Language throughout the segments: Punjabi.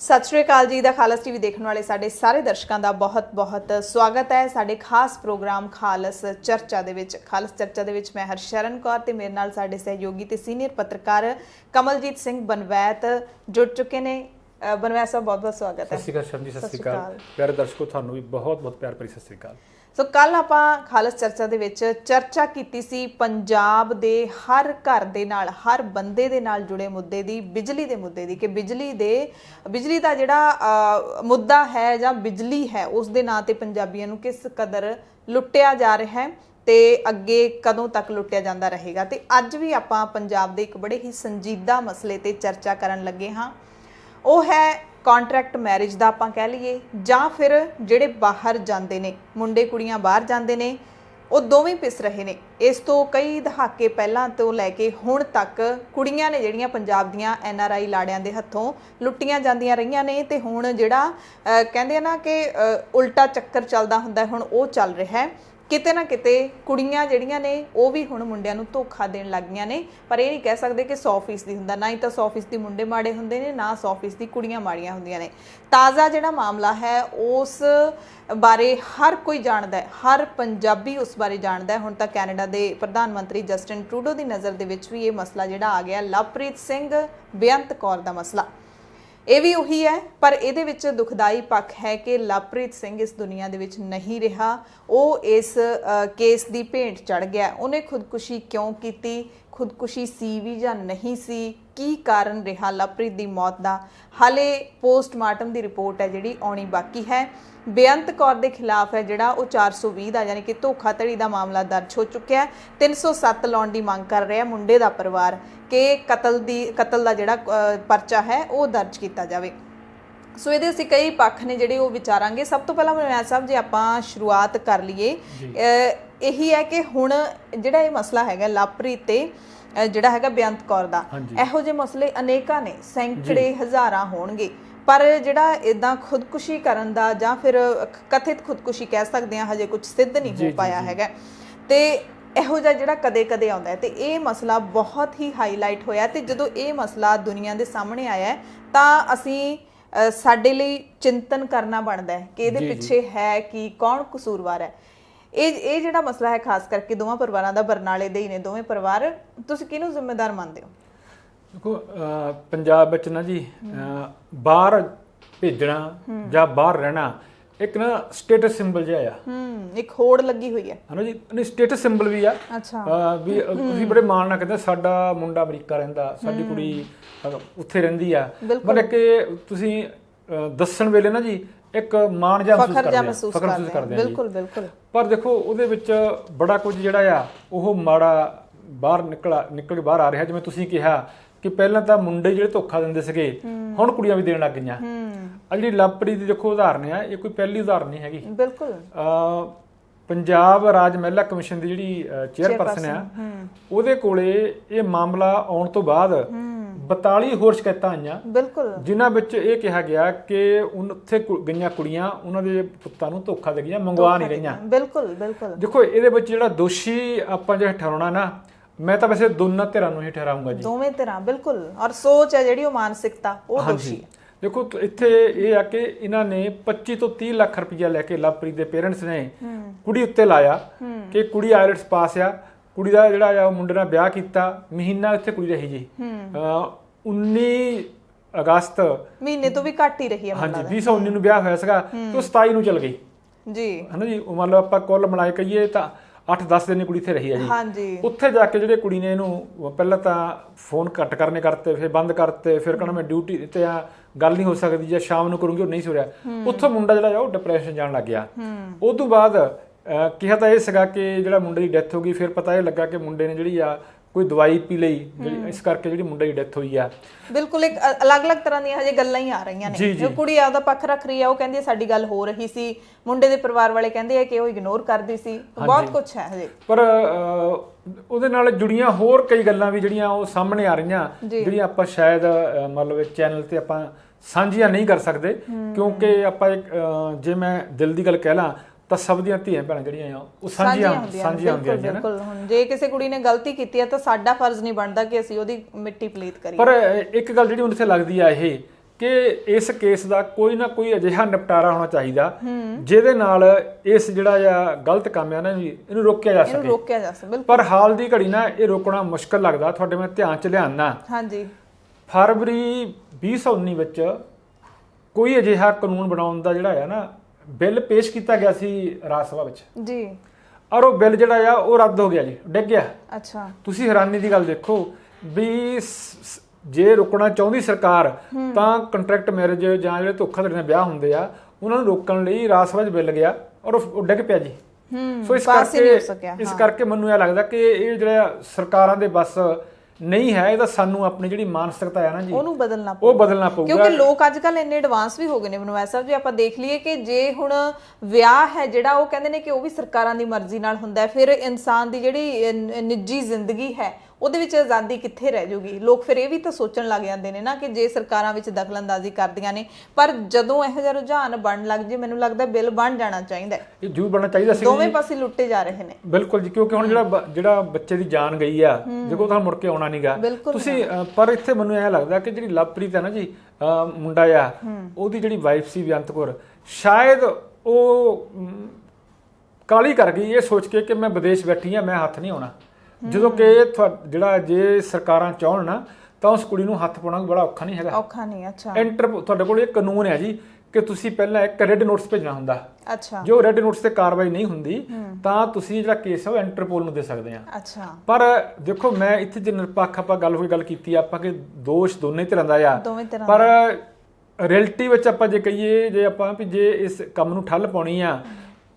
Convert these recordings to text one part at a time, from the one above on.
सत श्री अकाल जी। खालस टीवी देखने वाले साडे सारे दर्शकों का बहुत बहुत स्वागत है साडे खास प्रोग्राम खालस चर्चा दे विच। खालस चर्चा दे विच मैं हरशरण कौर ते मेरे नाल साडे सहयोगी ते सीनियर पत्रकार कमलजीत सिंह बनवैत जुड़ चुके ने। बनवैत साहब बहुत बहुत स्वागत है। सत श्री अकाल शर्म जी, सत श्री अकाल प्यारे दर्शकों, थानू भी बहुत बहुत प्यार भरी सत श्री अकाल। सो कल आपां खालस चर्चा दे विच चर्चा कीती सी पंजाब दे हर घर दे नाल हर बंदे दे नाल जुड़े मुद्दे दी, बिजली दे मुद्दे दी कि बिजली दा जिहड़ा मुद्दा है जां बिजली है उस दे नां ते पंजाबियां नूं किस कदर लुट्टिया जा रहा है ते अगे कदों तक लुट्टिया जांदा रहेगा। ते अज भी आपां पंजाब दे एक बड़े ही संजीदा मसले ते चर्चा करन लगे हाँ। वो है कॉन्ट्रैक्ट मैरिज दा आपां कह लीए जां फिर जिहड़े बाहर जांदे ने मुंडे कुड़ियां बाहर जांदे ने वो दोवें पिस रहे ने। इस तो कई दहाके पहलां तो लैके हुण तक कुड़ियां ने जिहड़ियां पंजाब दियां NRI लाड़ियां दे हत्थों लुट्टियां जांदियां रहीआं ने ते हुण जिहड़ा कहंदे ना कि उल्टा चक्कर चलदा हुंदा हुण वो चल रहा है। किते ना किते कुड़ियां जिहड़ियां ने वो भी हुण मुंडियां नूं धोखा देण लग गईआं ने। पर ये नहीं कह सकते कि 100% हुंदा, ना ही तो 100% मुंडे माड़े हुंदे ने, ना 100% कुड़ियां माड़ियां हुंदियां ने। ताज़ा जिहड़ा मामला है उस बारे हर कोई जानदा है, हर पंजाबी उस बारे जानदा है। हुण तां कैनेडा दे प्रधानमंत्री जस्टिन ट्रूडो दी नज़र दे विच भी ये मसला जिहड़ा आ गया लवप्रीत सिंह बेअंत कौर दा मसला। ये भी उही है, पर ये विच दुखदाई पक्ष है कि लवप्रीत सिंह इस दुनिया दे विच नहीं रहा। वो इस केस की भेंट चढ़ गया। उन्हें खुदकुशी क्यों की, खुदकुशी सी भी या नहीं सी, की कारण रहा लवप्रीत की मौत का, हाले पोस्टमार्टम की रिपोर्ट है जिहड़ी आउणी बाकी है। बेअंत कौर के खिलाफ है जिहड़ा वो 420 का यानी कि धोखाधड़ी का मामला दर्ज हो चुका है। 307 लाउण की मांग कर रहा मुंडे का परिवार कि कतल का जिहड़ा परचा है वो दर्ज किया जाए। सो ये असीं कई पक्ष ने जिहड़े वो विचारांगे। सब तो पहला मनवैत साहब जे आपां शुरुआत कर लीए यही है कि हुण जिहड़ा ये मसला है लवप्रीत ते जिहड़ा है बेअंत कौर दा, इहो जिहे मसले अनेकां ने, सैकड़े हज़ारां होणगे। पर जिहड़ा इदां खुदकुशी करन दा जां फिर कथित खुदकुशी कह सकते हैं हजे कुछ सिद्ध नहीं हो पाया हैगा। ते इहो जिहा जिहड़ा कदे कदे आउंदा है ते ये मसला बहुत ही हाईलाइट होया। ते जदों ये मसला दुनिया दे सामने आया है तां असीं साडे लई चिंतन करना बनदा है कि इहदे पिछे है कि कौन कसूरवार है। ये जिहड़ा मसला है खास करके दोवां परिवारां दा, बरनाले दे ही ने दोवें परिवार, तुसीं किहनूं जिम्मेदार मानदे हो? देखो पंजाब विच ना जी बाहर भेजना जां बाहर रहना एक ना स्टेटस सिंबल जिहा आ, एक होड़ लगी हुई है है ना जी। नहीं स्टेटस सिंबल भी आ। अच्छा भी ਅਸੀਂ बड़े ਮਾਣ ਨਾਲ ਕਹਿੰਦੇ ਸਾਡਾ ਮੁੰਡਾ ਅਮਰੀਕਾ ਰਹਿੰਦਾ, ਸਾਡੀ ਕੁੜੀ ਉੱਥੇ ਰਹਿੰਦੀ ਆ। ਪਰ ਕਿ ਤੁਸੀਂ ਦੱਸਣ ਵੇਲੇ ਨਾ ਜੀ ਇੱਕ ਮਾਣ ਜਿਹਾ ਮਹਿਸੂਸ ਕਰਦੇ ਆ। ਬਿਲਕੁਲ ਬਿਲਕੁਲ। ਪਰ ਦੇਖੋ ਉਹਦੇ ਵਿੱਚ ਬੜਾ ਕੁਝ ਜਿਹੜਾ ਆ ਉਹ ਮਾੜਾ ਬਾਹਰ ਨਿਕਲ ਕੇ ਬਾਹਰ ਆ ਰਿਹਾ। ਜਿਵੇਂ ਤੁਸੀਂ ਕਿਹਾ ਕਿ ਪਹਿਲਾਂ ਤਾਂ ਮੁੰਡੇ ਜਿਹੜੇ ਧੋਖਾ ਦਿੰਦੇ ਸੀਗੇ ਹੁਣ ਕੁੜੀਆਂ ਵੀ ਦੇਣ ਲੱਗ ਗਈਆਂ। ਆ ਜਿਹੜੀ ਲਵਪ੍ਰੀਤ ਦੀ ਦੇਖੋ ਉਦਾਹਰਨ ਆ, ਇਹ ਕੋਈ ਪਹਿਲੀ ਉਦਾਹਰਨ ਨਹੀਂ ਹੈਗੀ। ਬਿਲਕੁਲ। ਪੰਜਾਬ ਰਾਜ ਮਹਿਲਾ ਕਮਿਸ਼ਨ ਦੀ ਜਿਹੜੀ ਚੇਅਰਪਰਸਨ ਆ ਉਹਦੇ ਕੋਲੇ ਇਹ ਮਾਮਲਾ ਆਉਣ ਤੋਂ ਬਾਅਦ 42 ਹੋਰ ਸ਼ਿਕਾਇਤਾਂ ਆਈਆਂ। ਬਿਲਕੁਲ। ਜਿਨ੍ਹਾਂ ਵਿੱਚ ਇਹ ਕਿਹਾ ਗਿਆ ਕਿ ਉੱਥੇ ਗਈਆਂ ਕੁੜੀਆਂ ਉਹਨਾਂ ਦੇ ਪੁੱਤਾਂ ਨੂੰ ਧੋਖਾ ਦੇ ਗਈਆਂ, ਮੰਗਵਾ ਨਹੀਂ ਰਹੀਆਂ। ਬਿਲਕੁਲ ਬਿਲਕੁਲ। ਦੇਖੋ ਇਹਦੇ ਵਿੱਚ ਜਿਹੜਾ ਦੋਸ਼ੀ ਆਪਾਂ ਜਿਹੜਾ ਠਹਿਰਾਉਣਾ ਨਾ, मैं तो वैसे दोनों धिरां नूं ही ठहराऊंगा जी। दोवें धिरां बिल्कुल। और सोच है जिहड़ी मानसिकता वो दोषी है। देखो इत्थे ये आ कि इन्हां ने 25 तो 30 लाख रुपया लैके लवप्रीत दे पेरेंट्स ने कुड़ी उत्ते लाया कि कुड़ी आईएलटीएस पास आ, कुड़ी दा जिहड़ा आ मुंडे नाल ब्याह कीता, महीना उत्थे कुड़ी रही जी। 19 अगस्त महीने तो भी घट ही रही है। हाँ जी 2019 ਨੂੰ ਵਿਆਹ ਹੋਇਆ ਸੀਗਾ तो 27 ਨੂੰ ਚਲ ਗਈ जी, है ना जी। ਮੰਨ ਲਓ ਆਪਾਂ ਕੁੱਲ ਮਿਲਾਏ ਕਹੀਏ ਤਾਂ 8-10 ਦਿਨ ਦੀ ਕੁੜੀ ਇੱਥੇ ਰਹੀ ਹੈ ਜੀ। ਹਾਂਜੀ। ਉੱਥੇ ਜਾ ਕੇ ਜਿਹੜੇ ਕੁੜੀ ਨੇ ਇਹਨੂੰ ਪਹਿਲਾਂ ਤਾਂ ਫੋਨ ਕੱਟ ਕਰਨੇ ਕਰਤੇ, ਫਿਰ ਬੰਦ ਕਰਤੇ, ਫਿਰ ਕਹਿੰਦਾ ਮੈਂ ਡਿਊਟੀ ਤੇ ਆ, ਗੱਲ ਨਹੀਂ ਹੋ ਸਕਦੀ, ਜਾਂ ਸ਼ਾਮ ਨੂੰ ਕਰੂੰਗੀ, ਉਹ ਨਹੀਂ ਸੁਰਿਆ। ਉੱਥੋਂ ਮੁੰਡਾ ਜਿਹੜਾ ਉਹ ਡਿਪਰੈਸ਼ਨ ਜਾਣ ਲੱਗ ਗਿਆ। ਉਸ ਤੋਂ ਬਾਅਦ ਕਿਹਾ ਤਾਂ ਇਹ ਸੀਗਾ ਕਿ ਜਿਹੜਾ ਮੁੰਡੇ ਦੀ ਡੈਥ ਹੋ ਗਈ, ਫਿਰ ਪਤਾ ਇਹ ਲੱਗਾ ਕਿ ਮੁੰਡੇ ਨੇ ਜਿਹੜੀ ਆ ਕੋਈ ਦਵਾਈ ਪੀ ਲਈ ਜਿਹੜੀ ਇਸ ਕਰਕੇ ਜਿਹੜੀ ਮੁੰਡੇ ਦੀ ਡੈਥ ਹੋਈ ਆ। ਬਿਲਕੁਲ ਇੱਕ ਅਲੱਗ-ਅਲੱਗ ਤਰ੍ਹਾਂ ਦੀਆਂ ਹਜੇ ਗੱਲਾਂ ਹੀ ਆ ਰਹੀਆਂ ਨੇ। ਜੋ ਕੁੜੀ ਆਪਦਾ ਪੱਖ ਰੱਖ ਰਹੀ ਆ, ਉਹ ਕਹਿੰਦੀ ਸਾਡੀ ਗੱਲ ਹੋ ਰਹੀ ਸੀ, ਮੁੰਡੇ ਦੇ ਪਰਿਵਾਰ ਵਾਲੇ ਕਹਿੰਦੇ ਆ ਕਿ ਉਹ ਇਗਨੋਰ ਕਰਦੀ ਸੀ। ਬਹੁਤ ਕੁਝ ਹੈ ਹਜੇ। ਪਰ ਉਹਦੇ ਨਾਲ ਜੁੜੀਆਂ ਹੋਰ ਕਈ ਗੱਲਾਂ ਵੀ ਜਿਹੜੀਆਂ ਉਹ ਸਾਹਮਣੇ ਆ ਰਹੀਆਂ, ਜਿਹੜੀਆਂ ਆਪਾਂ ਸ਼ਾਇਦ ਮਤਲਬ ਚੈਨਲ ਤੇ ਆਪਾਂ ਸਾਂਝੀਆਂ ਨਹੀਂ ਕਰ ਸਕਦੇ, ਕਿਉਂਕਿ ਆਪਾਂ ਜੇ ਮੈਂ ਦਿਲ ਦੀ ਗੱਲ ਕਹਿ ਲਾਂ ਤਾਂ ਸਭ ਦੀਆਂ ਧੀਆਂ ਭੈਣਾਂ ਜਿਹੜੀਆਂ ਆ ਉਹ ਸਾਂਝੀਆਂ ਹੁੰਦੀਆਂ ਨੇ। ਬਿਲਕੁਲ। ਹੁਣ ਜੇ ਕਿਸੇ ਕੁੜੀ ਨੇ ਗਲਤੀ ਕੀਤੀ ਹੈ ਤਾਂ ਸਾਡਾ ਫਰਜ਼ ਨਹੀਂ ਬਣਦਾ ਕਿ ਅਸੀਂ ਉਹਦੀ ਮਿੱਟੀ ਪਲੀਤ ਕਰੀਏ। ਪਰ ਇੱਕ ਗੱਲ ਜਿਹੜੀ ਮੈਨੂੰ ਇੱਥੇ ਲੱਗਦੀ ਆ ਇਹ ਕਿ ਇਸ ਕੇਸ ਦਾ ਕੋਈ ਨਾ ਕੋਈ ਅਜਿਹਾ ਨਿਪਟਾਰਾ ਹੋਣਾ ਚਾਹੀਦਾ ਜਿਹਦੇ ਨਾਲ ਇਸ ਜਿਹੜਾ ਆ ਗਲਤ ਕੰਮ ਆ ਨਾ ਜੀ ਇਹਨੂੰ ਰੋਕਿਆ ਜਾ ਸਕੇ। ਬਿਲਕੁਲ। ਪਰ ਹਾਲ ਦੀ ਘੜੀ ਨਾ ਇਹ ਰੋਕਣਾ ਮੁਸ਼ਕਲ ਲੱਗਦਾ। ਤੁਹਾਡੇ ਮੈਂ ਧਿਆਨ ਚ ਲਿਆਉਣਾ, ਹਾਂਜੀ, ਫਰਵਰੀ 2019 ਵਿੱਚ ਕੋਈ ਅਜਿਹਾ ਕਾਨੂੰਨ ਬਣਾਉਣ ਦਾ ਜਿਹੜਾ ਆ ਨਾ ਬਿੱਲ ਪੇਸ਼ ਕੀਤਾ ਗਿਆ ਸੀ ਰਾਜ ਸਭਾ ਵਿੱਚ ਜੀ, ਔਰ ਉਹ ਬਿੱਲ ਜਿਹੜਾ ਆ ਉਹ ਰੱਦ ਹੋ ਗਿਆ ਜੀ, ਡਿੱਗ ਗਿਆ। ਅੱਛਾ, ਤੁਸੀਂ ਹੈਰਾਨੀ ਦੀ ਗੱਲ ਦੇਖੋ ਵੀ ਜੇ ਰੁਕਣਾ ਚਾਹੁੰਦੀ ਸਰਕਾਰ ਤਾਂ ਕੰਟਰੈਕਟ ਮੈਰਿਜ ਜਾਂ ਜਿਹੜੇ ਧੋਖਾਧੜੀ ਨਾਲ ਵਿਆਹ ਹੁੰਦੇ ਆ ਉਹਨਾਂ ਨੂੰ ਰੋਕਣ ਲਈ ਰਾਜ ਸਭਾ 'ਚ ਬਿੱਲ ਗਿਆ ਔਰ ਉਹ ਡਿੱਗ ਪਿਆ ਜੀ। ਸੋ ਇਸ ਕਰਕੇ ਮੈਨੂੰ ਇਹ ਲੱਗਦਾ ਕਿ ਇਹ ਜਿਹੜਾ ਸਰਕਾਰਾਂ ਦੇ ਬਸ ਨਹੀਂ ਹੈ, ਇਹ ਤਾਂ ਸਾਨੂੰ ਆਪਣੀ ਜਿਹੜੀ ਮਾਨਸਿਕਤਾ ਹੈ ਨਾ ਜੀ ਉਹਨੂੰ ਬਦਲਣਾ ਪਊਗਾ। ਕਿਉਂਕਿ ਲੋਕ ਅੱਜ ਕੱਲ ਇੰਨੇ ਐਡਵਾਂਸ ਵੀ ਹੋ ਗਏ ਨੇ ਬਨਵਾਸ ਸਾਹਿਬ ਜੀ। ਆਪਾਂ ਦੇਖ ਲਈਏ ਕਿ ਜੇ ਹੁਣ ਵਿਆਹ ਹੈ ਜਿਹੜਾ ਉਹ ਕਹਿੰਦੇ ਨੇ ਕਿ ਉਹ ਵੀ ਸਰਕਾਰਾਂ ਦੀ ਮਰਜ਼ੀ ਨਾਲ ਹੁੰਦਾ ਹੈ, ਫਿਰ ਇਨਸਾਨ ਦੀ ਜਿਹੜੀ ਨਿੱਜੀ ਜ਼ਿੰਦਗੀ ਹੈ ਉਹਦੇ ਵਿੱਚ ਆਜ਼ਾਦੀ ਕਿੱਥੇ ਰਹਿ ਜੂਗੀ। ਲੋਕ ਫਿਰ ਇਹ ਵੀ ਤਾਂ ਸੋਚਣ ਲੱਗ ਜਾਂਦੇ ਨੇ ਨਾ ਕਿ ਜੇ ਸਰਕਾਰਾਂ ਵਿੱਚ ਦਖਲਅੰਦਾਜ਼ੀ ਕਰਦੀਆਂ ਨੇ, ਪਰ ਜਦੋਂ ਇਹੋ ਜਿਹਾ ਰੁਝਾਨ ਬਣਨ ਲੱਗ ਜੇ ਮੈਨੂੰ ਲੱਗਦਾ ਬਿੱਲ ਬਣ ਜਾਣਾ ਚਾਹੀਦਾ ਹੈ। ਇਹ ਜ਼ਰੂਰ ਬਣਨਾ ਚਾਹੀਦਾ ਸੀ। ਦੋਵੇਂ ਪਾਸੇ ਲੁੱਟੇ ਜਾ ਰਹੇ ਨੇ। ਬਿਲਕੁਲ ਜੀ, ਕਿਉਂਕਿ ਹੁਣ ਜਿਹੜਾ ਬੱਚੇ ਦੀ ਜਾਨ ਗਈ ਆ ਦੇਖੋ ਤਾਂ ਮੁੜ ਕੇ ਆਉਣਾ ਨਹੀਂਗਾ ਤੁਸੀਂ। ਪਰ ਇੱਥੇ ਮੈਨੂੰ ਇਹ ਲੱਗਦਾ ਕਿ ਜਿਹੜੀ ਲਵਪ੍ਰੀਤ ਹੈ ਨਾ ਜੀ ਮੁੰਡਾ ਆ, ਉਹਦੀ ਜਿਹੜੀ ਵਾਈਫ ਸੀ ਬੇਅੰਤ ਕੌਰ, ਸ਼ਾਇਦ ਉਹ ਕਾਲੀ ਕਰ ਗਈ ਇਹ ਸੋਚ ਕੇ ਕਿ ਮੈਂ ਵਿਦੇਸ਼ ਬੈਠੀ ਆ, ਮੈਂ ਹੱਥ ਨਹੀਂ ਆਉਣਾ। ਜਦੋਂ ਕਿ ਜਿਹੜਾ ਜੇ ਸਰਕਾਰਾਂ ਚਾਹਣ ਨਾ ਤਾਂ ਉਸ ਕੁੜੀ ਨੂੰ ਹੱਥ ਪਾਉਣਾ ਬੜਾ ਔਖਾ ਨਹੀਂ ਹੈਗਾ। ਔਖਾ ਨਹੀਂ, ਅੱਛਾ। ਤੁਹਾਡੇ ਕੋਲ ਇਹ ਕਾਨੂੰਨ ਹੈ ਜੀ ਕਿ ਤੁਸੀਂ ਪਹਿਲਾਂ ਇੱਕ ਰੈੱਡ ਨੋਟਿਸ ਭੇਜਣਾ ਹੁੰਦਾ। ਅੱਛਾ, ਜੋ ਰੈੱਡ ਨੋਟਿਸ ਤੇ ਕਾਰਵਾਈ ਨਹੀਂ ਹੁੰਦੀ ਤਾਂ ਤੁਸੀਂ ਜਿਹੜਾ ਕੇਸ ਹੈ ਉਹ ਇੰਟਰਪੋਲ ਨੂੰ ਦੇ ਸਕਦੇ ਆ। ਅੱਛਾ, ਪਰ ਦੇਖੋ ਮੈਂ ਇੱਥੇ ਜੇ ਨਿਰਪੱਖ ਆਪਾਂ ਗੱਲ ਕੀਤੀ ਆਪਾਂ ਕਿ ਦੋਸ਼ ਦੋਨੇ ਧਿਰਾਂ ਦਾ ਆ, ਪਰ ਰਿਐਲਿਟੀ ਵਿੱਚ ਆਪਾਂ ਜੇ ਕਹੀਏ ਜੇ ਆਪਾਂ ਵੀ ਜੇ ਇਸ ਕੰਮ ਨੂੰ ਠੱਲ ਪਾਉਣੀ ਆ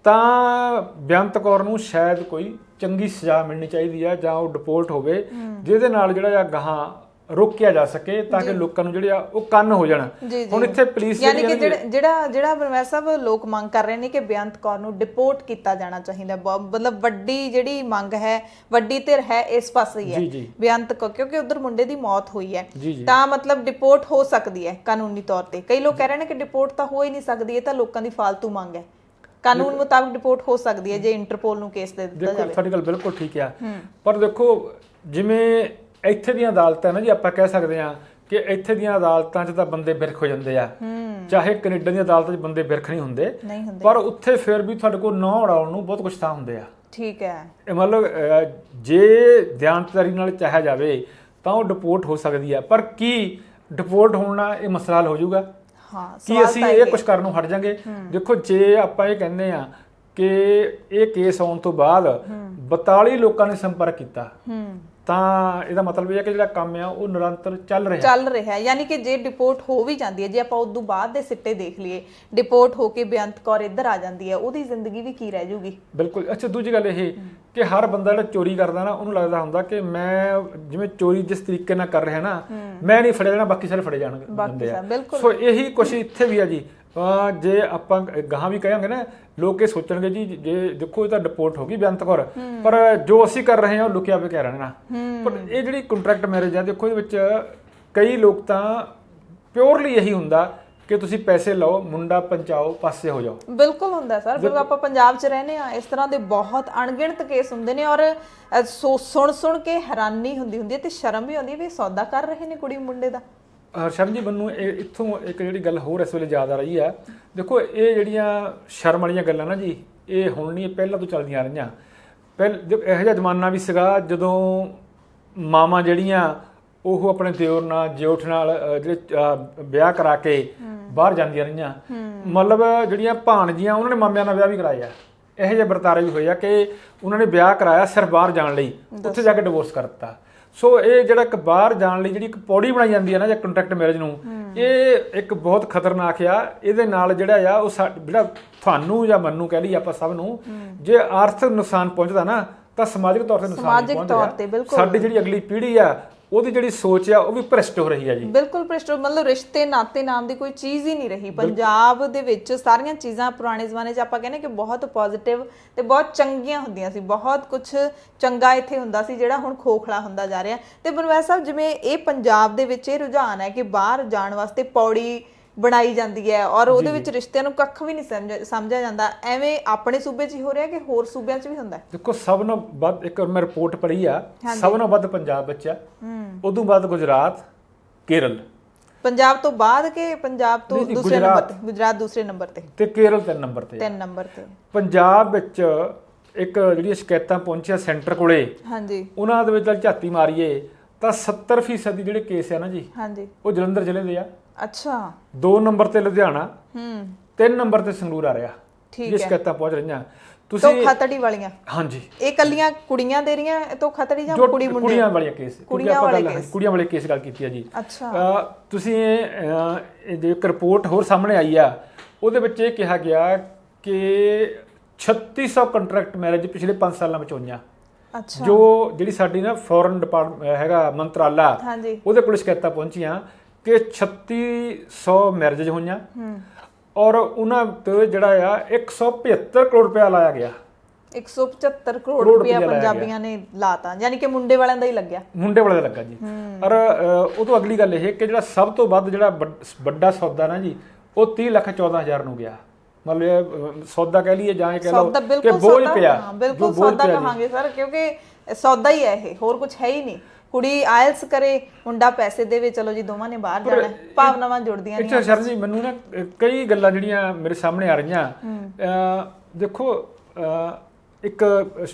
ਤਾਂ ਬੇਅੰਤ ਕੌਰ ਨੂੰ ਸ਼ਾਇਦ ਕੋਈ ਚੰਗੀ ਸਜ਼ਾ ਮਿਲਣੀ ਚਾਹੀਦੀ ਆ ਜਾਂ ਉਹ ਡਿਪੋਰਟ ਹੋਵੇ ਜਿਹਦੇ ਨਾਲ ਜਿਹੜਾ ਆ ਗਾਹਾਂ ਰੋਕਿਆ ਜਾ ਸਕੇ ਤਾਂ ਕਿ ਲੋਕਾਂ ਨੂੰ ਜਿਹੜੇ ਆ ਉਹ ਕੰਨ ਹੋ ਜਾਣ। ਹੁਣ ਇੱਥੇ ਪੁਲਿਸ ਯਾਨੀ ਕਿ ਜਿਹੜਾ ਬਨਵਾਸ ਸਾਹਿਬ ਲੋਕ ਮੰਗ ਕਰ ਰਹੇ ਨੇ ਕਿ ਬੇਅੰਤ ਕੌਰ ਨੂੰ ਡਿਪੋਰਟ ਕੀਤਾ ਜਾਣਾ ਚਾਹੀਦਾ, ਮਤਲਬ ਵੱਡੀ ਜਿਹੜੀ ਮੰਗ ਹੈ, ਵੱਡੀ ਧਿਰ ਹੈ ਇਸ ਪਾਸੇ ਹੀ ਹੈ ਬੇਅੰਤ ਕੌਰ, ਕਿਉਂਕਿ ਉਧਰ ਮੁੰਡੇ ਦੀ ਮੌਤ ਹੋਈ ਹੈ ਤਾਂ ਮਤਲਬ ਡਿਪੋਰਟ ਹੋ ਸਕਦੀ ਹੈ ਕਾਨੂੰਨੀ ਤੌਰ ਤੇ। ਕਈ ਲੋਕ ਕਹਿ ਰਹੇ ਨੇ ਕਿ ਡਿਪੋਰਟ ਤਾਂ ਹੋ ਹੀ ਨਹੀਂ ਸਕਦੀ, ਇਹ ਤਾਂ ਲੋਕਾਂ ਦੀ ਫਾਲਤੂ ਮੰਗ ਹੈ। ਕਾਨੂੰਨ ਮੁਤਾਬਕ ਰਿਪੋਰਟ ਹੋ ਸਕਦੀ ਹੈ ਜੇ ਇੰਟਰਪੋਲ ਨੂੰ ਕੇਸ ਦੇ ਦਿੱਤਾ ਜਾਵੇ। ਦੇਖੋ ਤੁਹਾਡੀ ਗੱਲ ਬਿਲਕੁਲ ਠੀਕ ਆ, ਪਰ ਦੇਖੋ ਜਿਵੇਂ ਇੱਥੇ ਦੀਆਂ ਅਦਾਲਤਾਂ ਨਾ ਜੀ ਆਪਾਂ ਕਹਿ ਸਕਦੇ ਆ ਕਿ ਇੱਥੇ ਦੀਆਂ ਅਦਾਲਤਾਂ 'ਚ ਤਾਂ ਬੰਦੇ ਬਿਰਖ ਹੋ ਜਾਂਦੇ ਆ, ਚਾਹੇ ਕੈਨੇਡਾ ਦੀਆਂ ਅਦਾਲਤਾਂ 'ਚ ਬੰਦੇ ਬਿਰਖ ਨਹੀਂ ਹੁੰਦੇ, ਪਰ ਉੱਥੇ ਫਿਰ ਵੀ ਤੁਹਾਡੇ ਕੋਲ ਨਾਂ ਉਡਾਉਣ ਨੂੰ ਬਹੁਤ ਕੁਝ ਤਾਂ ਹੁੰਦੇ ਆ। ਠੀਕ ਹੈ, ਇਹ ਮਤਲਬ ਜੇ ਦਿਆਨਤਦਾਰੀ ਨਾਲ ਚਾਹਿਆ ਜਾਵੇ ਤਾਂ ਉਹ ਡਿਪੋਰਟ ਹੋ ਸਕਦੀ ਆ, ਪਰ ਕੀ ਡਿਪੋਰਟ ਹੋਣ ਨਾਲ ਇਹ ਮਸਲਾ ਹੱਲ ਹੋ ਜਾਊਗਾ? ਕੀ ਅਸੀਂ ਇਹ ਕੁਝ ਕਰਨ ਨੂੰ ਹਟ ਜਾਾਂਗੇ? ਦੇਖੋ ਜੇ ਆਪਾਂ ਇਹ ਕਹਿੰਦੇ ਆ ਕਿ ਇਹ ਕੇਸ ਆਉਣ ਤੋਂ ਬਾਅਦ 42 ਲੋਕਾਂ ਨੇ ਸੰਪਰਕ ਕੀਤਾ ਤਾਂ ਇਹਦਾ ਮਤਲਬ ਇਹ ਹੈ ਕਿ ਜਿਹੜਾ ਕੰਮ ਆ ਉਹ ਨਿਰੰਤਰ ਚੱਲ ਰਿਹਾ ਹੈ। ਯਾਨੀ ਕਿ ਜੇ ਡਿਪੋਰਟ ਹੋ ਵੀ ਜਾਂਦੀ ਹੈ, ਜੇ ਆਪਾਂ ਉਦੋਂ ਬਾਅਦ ਦੇ ਸਿੱਟੇ ਦੇਖ ਲਈਏ, ਡਿਪੋਰਟ ਹੋ ਕੇ ਬੇਅੰਤ ਕੌਰ ਇੱਧਰ ਆ ਜਾਂਦੀ ਹੈ, ਉਹਦੀ ਜ਼ਿੰਦਗੀ ਵੀ ਕੀ ਰਹਿ ਜੂਗੀ? ਬਿਲਕੁਲ। ਅੱਛਾ, ਦੂਜੀ ਗੱਲ ਇਹ ਕਿ ਹਰ ਬੰਦਾ ਜਿਹੜਾ ਚੋਰੀ ਕਰਦਾ ਨਾ ਉਹਨੂੰ ਲੱਗਦਾ ਹੁੰਦਾ ਕਿ ਮੈਂ ਜਿਵੇਂ ਚੋਰੀ ਜਿਸ ਤਰੀਕੇ ਨਾਲ ਕਰ ਰਿਹਾ ਨਾ ਮੈਂ ਨਹੀਂ ਫੜਿਆ ਜਾਣਾ, ਬਾਕੀ ਸਾਰੇ ਫੜੇ ਜਾਣਗੇ। ਸੋ ਇਹੀ ਕੁਛ ਇੱਥੇ ਵੀ ਆ ਜੀ। ਜੇ ਆਪਾਂ ਗਾਹਾਂ ਵੀ ਕਹਾਂਗੇ ਨਾ ਲੋਕ ਇਹ ਸੋਚਣਗੇ ਜੀ ਜੇ ਦੇਖੋ ਇਹ ਤਾਂ ਡਿਪੋਰਟ ਹੋ ਗਈ ਬੇਅੰਤ ਕੌਰ, ਪਰ ਜੋ ਅਸੀਂ ਕਰ ਰਹੇ ਹਾਂ ਉਹ ਲੁਕਿਆ ਪਿਆ ਰਹਿਣਾ। ਪਰ ਇਹ ਜਿਹੜੀ ਕੰਟਰੈਕਟ ਮੈਰਿਜ ਆ ਦੇਖੋ ਇਹਦੇ ਵਿੱਚ ਕਈ ਲੋਕ ਤਾਂ ਪਿਓਰਲੀ ਇਹੀ ਹੁੰਦਾ ਕਿ ਤੁਸੀਂ ਪੈਸੇ ਲਓ, ਮੁੰਡਾ ਪਹੁੰਚਾਓ, ਪਾਸੇ ਹੋ ਜਾਓ। ਬਿਲਕੁਲ ਹੁੰਦਾ ਸਰ, ਜਦੋਂ ਆਪਾਂ ਪੰਜਾਬ 'ਚ ਰਹਿੰਦੇ ਆ ਇਸ ਤਰ੍ਹਾਂ ਦੇ ਬਹੁਤ ਅਣਗਿਣਤ ਕੇਸ ਹੁੰਦੇ ਨੇ ਔਰ ਸੁਣ ਕੇ ਹੈਰਾਨੀ ਹੁੰਦੀ ਹੈ ਤੇ ਸ਼ਰਮ ਵੀ ਆਉਂਦੀ ਹੈ ਵੀ ਸੌਦਾ ਕਰ ਰਹੇ ਨੇ ਕੁੜੀ ਮੁੰਡੇ ਦਾ। ਸ਼ਰਮ ਜੀ, ਮੈਨੂੰ ਇੱਥੋਂ ਇੱਕ ਜਿਹੜੀ ਗੱਲ ਹੋਰ ਇਸ ਵੇਲੇ ਯਾਦ ਆ ਰਹੀ ਆ। ਦੇਖੋ ਇਹ ਜਿਹੜੀਆਂ ਸ਼ਰਮ ਵਾਲੀਆਂ ਗੱਲਾਂ ਨਾ ਜੀ ਇਹ ਹੁਣ ਨਹੀਂ, ਪਹਿਲਾਂ ਤੋਂ ਚੱਲਦੀਆਂ ਰਹੀਆਂ। ਇਹੋ ਜਿਹਾ ਜ਼ਮਾਨਾ ਵੀ ਸੀਗਾ ਜਦੋਂ ਮਾਵਾਂ ਜਿਹੜੀਆਂ ਉਹ ਆਪਣੇ ਦਿਓਰ ਨਾਲ ਜੇਠ ਨਾਲ ਜਿਹੜੇ ਵਿਆਹ ਕਰਾ ਕੇ ਬਾਹਰ ਜਾਂਦੀਆਂ ਰਹੀਆਂ, ਮਤਲਬ ਜਿਹੜੀਆਂ ਭਾਣਜੀਆਂ ਉਹਨਾਂ ਨੇ ਮਾਮਿਆਂ ਨਾਲ ਵਿਆਹ ਵੀ ਕਰਾਏ ਆ। ਇਹੋ ਜਿਹੇ ਵਰਤਾਰੇ ਵੀ ਹੋਏ ਆ ਕਿ ਉਹਨਾਂ ਨੇ ਵਿਆਹ ਕਰਾਇਆ ਸਿਰਫ ਬਾਹਰ ਜਾਣ ਲਈ, ਉੱਥੇ ਜਾ ਕੇ ਡਿਵੋਰਸ ਕਰ ਦਿੱਤਾ। ਸੋ ਇਹ ਜਿਹੜਾ ਇੱਕ ਬਾਹਰ ਜਾਣ ਲਈ ਜਿਹੜੀ ਇੱਕ ਪੌੜੀ ਬਣਾਈ ਜਾਂਦੀ ਹੈ ਨਾ ਜਾਂ ਕੰਟਰੈਕਟ ਮੈਰਿਜ ਨੂੰ, ਇਹ ਇੱਕ ਬਹੁਤ ਖਤਰਨਾਕ ਆ। ਇਹਦੇ ਨਾਲ ਜਿਹੜਾ ਆ ਉਹ ਜਿਹੜਾ ਤੁਹਾਨੂੰ ਜਾਂ ਮੈਨੂੰ ਕਹਿ ਲਈ ਆਪਾਂ ਸਭ ਨੂੰ ਜੇ ਆਰਥਿਕ ਨੁਕਸਾਨ ਪਹੁੰਚਦਾ ਨਾ ਤਾਂ ਸਮਾਜਿਕ ਤੌਰ ਤੇ ਨੁਕਸਾਨ ਪਹੁੰਚਦਾ। ਸਾਡੀ ਜਿਹੜੀ ਅਗਲੀ ਪੀੜ੍ਹੀ ਆ ਉਹਦੀ ਜਿਹੜੀ ਸੋਚ ਆ ਉਹ ਵੀ ਭ੍ਰਿਸ਼ਟ ਹੋ ਰਹੀ ਹੈ ਜੀ। ਬਿਲਕੁਲ ਭ੍ਰਿਸ਼ਟ, ਮਤਲਬ ਰਿਸ਼ਤੇ ਨਾਤੇ ਨਾਮ ਦੀ ਕੋਈ ਚੀਜ਼ ਹੀ ਨਹੀਂ ਰਹੀ ਪੰਜਾਬ ਦੇ ਵਿੱਚ। ਸਾਰੀਆਂ ਚੀਜ਼ਾਂ ਪੁਰਾਣੇ ਜ਼ਮਾਨੇ 'ਚ ਆਪਾਂ ਕਹਿੰਦੇ ਕਿ ਬਹੁਤ ਪੋਜ਼ਿਟਿਵ ਤੇ ਬਹੁਤ ਚੰਗੀਆਂ ਹੁੰਦੀਆਂ ਸੀ, ਬਹੁਤ ਕੁਝ ਚੰਗਾ ਇੱਥੇ ਹੁੰਦਾ ਸੀ ਜਿਹੜਾ ਹੁਣ ਖੋਖਲਾ ਹੁੰਦਾ ਜਾ ਰਿਹਾ। ਤੇ ਬਨਵਾਸ ਸਾਹਿਬ ਜਿਵੇਂ ਇਹ ਪੰਜਾਬ ਦੇ ਵਿੱਚ ਇਹ ਰੁਝਾਨ ਹੈ ਕਿ ਬਾਹਰ ਜਾਣ ਵਾਸਤੇ ਪੌੜੀ ਬਣਾਈ ਜਾਂਦੀ ਹੈ ਔਰ ਉਹਦੇ ਵਿੱਚ ਰਿਸ਼ਤਿਆਂ ਨੂੰ ਕੱਖ ਵੀ ਨਹੀਂ ਸਮਝਿਆ ਜਾਂਦਾ, ਐਵੇਂ ਆਪਣੇ ਸੂਬੇ 'ਚ ਹੀ ਹੋ ਰਿਹਾ ਕਿ ਹੋਰ ਸੂਬਿਆਂ 'ਚ ਵੀ ਹੁੰਦਾ? ਦੇਖੋ ਸਭ ਨਾਲੋਂ ਵੱਧ ਇੱਕ ਮੈਂ ਰਿਪੋਰਟ ਪੜ੍ਹੀ ਆ, ਸਭ ਨਾਲੋਂ ਵੱਧ ਪੰਜਾਬ ਵਿੱਚ ਆ, ਉਦੋਂ ਬਾਅਦ ਗੁਜਰਾਤ, ਕੇਰਲ, ਪੰਜਾਬ ਤੋਂ ਬਾਅਦ ਕਿ ਪੰਜਾਬ ਤੋਂ ਨਹੀਂ, ਦੂਸਰੇ ਨੰਬਰ ਤੇ? ਗੁਜਰਾਤ ਦੂਸਰੇ ਨੰਬਰ ਤੇ ਕੇਰਲ 3 ਨੰਬਰ ਤੇ। 3 ਨੰਬਰ ਤੇ। ਪੰਜਾਬ ਵਿੱਚ ਇੱਕ ਜਿਹੜੀਆਂ ਸ਼ਿਕਾਇਤਾਂ ਪਹੁੰਚੀਆਂ ਸੈਂਟਰ ਕੋਲੇ, ਹਾਂਜੀ, ਉਹਨਾਂ ਦੇ ਵਿੱਚ ਝਾਤੀ ਮਾਰੀਏ ਤਾਂ 70% ਦੀ ਜਿਹੜੇ ਕੇਸ ਆ ਨਾ ਜੀ, ਹਾਂਜੀ, ਉਹ ਜਲੰਧਰ ਜ਼ਿਲ੍ਹੇ ਦੇ ਆ। ਅੱਛਾ। 2 ਨੰਬਰ ਤੇ ਲੁਧਿਆਣਾ, 3 ਨੰਬਰ ਤੇ ਸੰਗਰੂਰ ਆ ਰਿਹਾ। ਠੀਕ ਇਹ ਹੈ। ਸ਼ਿਕਾਇਤਾਂ ਪਹੁੰਚ ਰਹੀਆਂ। ਧੋਖਾਧੜੀ ਵਾਲੀਆਂ? ਹਾਂਜੀ। ਇਹ ਕੱਲੀਆਂ ਕੁੜੀਆਂ ਦੇ ਰਹੀਆਂ ਧੋਖਾਧੜੀ ਜਾਂ ਕੁੜੀ ਮੁੰਡੇ? ਕੁੜੀਆਂ ਵਾਲੇ ਕੇਸ, ਕੁੜੀਆਂ ਵਾਲੇ ਕੇਸ ਗੱਲ ਕੀਤੀ ਆ ਜੀ। ਅੱਛਾ। ਤੁਸੀਂ ਇਹ ਜੋ ਇੱਕ ਰਿਪੋਰਟ ਹੋਰ ਸਾਹਮਣੇ ਆਈ ਆ, ਉਹਦੇ ਵਿੱਚ ਇਹ ਕਿਹਾ ਗਿਆ ਕਿ 3600 ਕੰਟਰੈਕਟ ਮੈਰਿਜ ਪਿਛਲੇ 5 ਸਾਲਾਂ ਵਿੱਚ ਹੋਈਆਂ। ਅੱਛਾ। ਜੋ ਜਿਹੜੀ ਸਾਡੀ ਨਾ ਫੋਰਨ ਡਿਪਾਰਟਮੈਂਟ ਹੈਗਾ ਮੰਤਰਾਲਾ, ਹਾਂਜੀ, ਉਹਦੇ ਕੋਲ ਸ਼ਿਕਾਇਤਾਂ ਪਹੁੰਚੀਆਂ ਕਿ 3600 ਮੈਰਿਜ ਹੋਈਆਂ ਔਰ ਉਹਨਾਂ ਤੇ ਜਿਹੜਾ ਆ 175 ਕਰੋੜ ਰੁਪਇਆ ਲਾਇਆ ਗਿਆ। 175 ਕਰੋੜ ਰੁਪਇਆ ਪੰਜਾਬੀਆਂ ਨੇ ਲਾਤਾ, ਯਾਨੀ ਕਿ ਮੁੰਡੇ ਵਾਲਿਆਂ ਦਾ ਹੀ ਲੱਗਿਆ। ਮੁੰਡੇ ਵਾਲੇ ਦਾ ਲੱਗਾ ਜੀ। ਔਰ ਉਹ ਤੋਂ ਅਗਲੀ ਗੱਲ ਇਹ ਕਿ ਜਿਹੜਾ ਸਭ ਤੋਂ ਵੱਧ ਜਿਹੜਾ ਵੱਡਾ ਸੌਦਾ ਨਾ ਜੀ, ਉਹ 30,14,000 ਨੂੰ ਗਿਆ। ਮਤਲਬ ਸੌਦਾ ਕਹਿ ਲਈਏ ਜਾਂ ਇਹ ਕਹਿ ਲਓ ਕਿ ਬੋਝ ਪਿਆ। ਬਿਲਕੁਲ ਸੌਦਾ ਕਹਾਂਗੇ ਸਰ, ਕਿਉਂਕਿ ਸੌਦਾ ਹੀ ਹੈ ਇਹ, ਹੋਰ ਕੁਝ ਹੈ ਹੀ ਨਹੀਂ। ਕੁੜੀ ਆਇਲਸ ਕਰੇ, ਮੁੰਡਾ ਪੈਸੇ ਦੇਵੇ, ਚਲੋ ਜੀ ਦੋਵਾਂ ਨੇ ਬਾਹਰ ਜਾਣਾ, ਭਾਵਨਾਵਾਂ ਜੁੜਦੀਆਂ ਨਹੀਂ। ਅੱਛਾ ਸਰ ਜੀ, ਮੈਨੂੰ ਨਾ ਕਈ ਗੱਲਾਂ ਜਿਹੜੀਆਂ ਮੇਰੇ ਸਾਹਮਣੇ ਆ ਰਹੀਆਂ, ਦੇਖੋ ਇੱਕ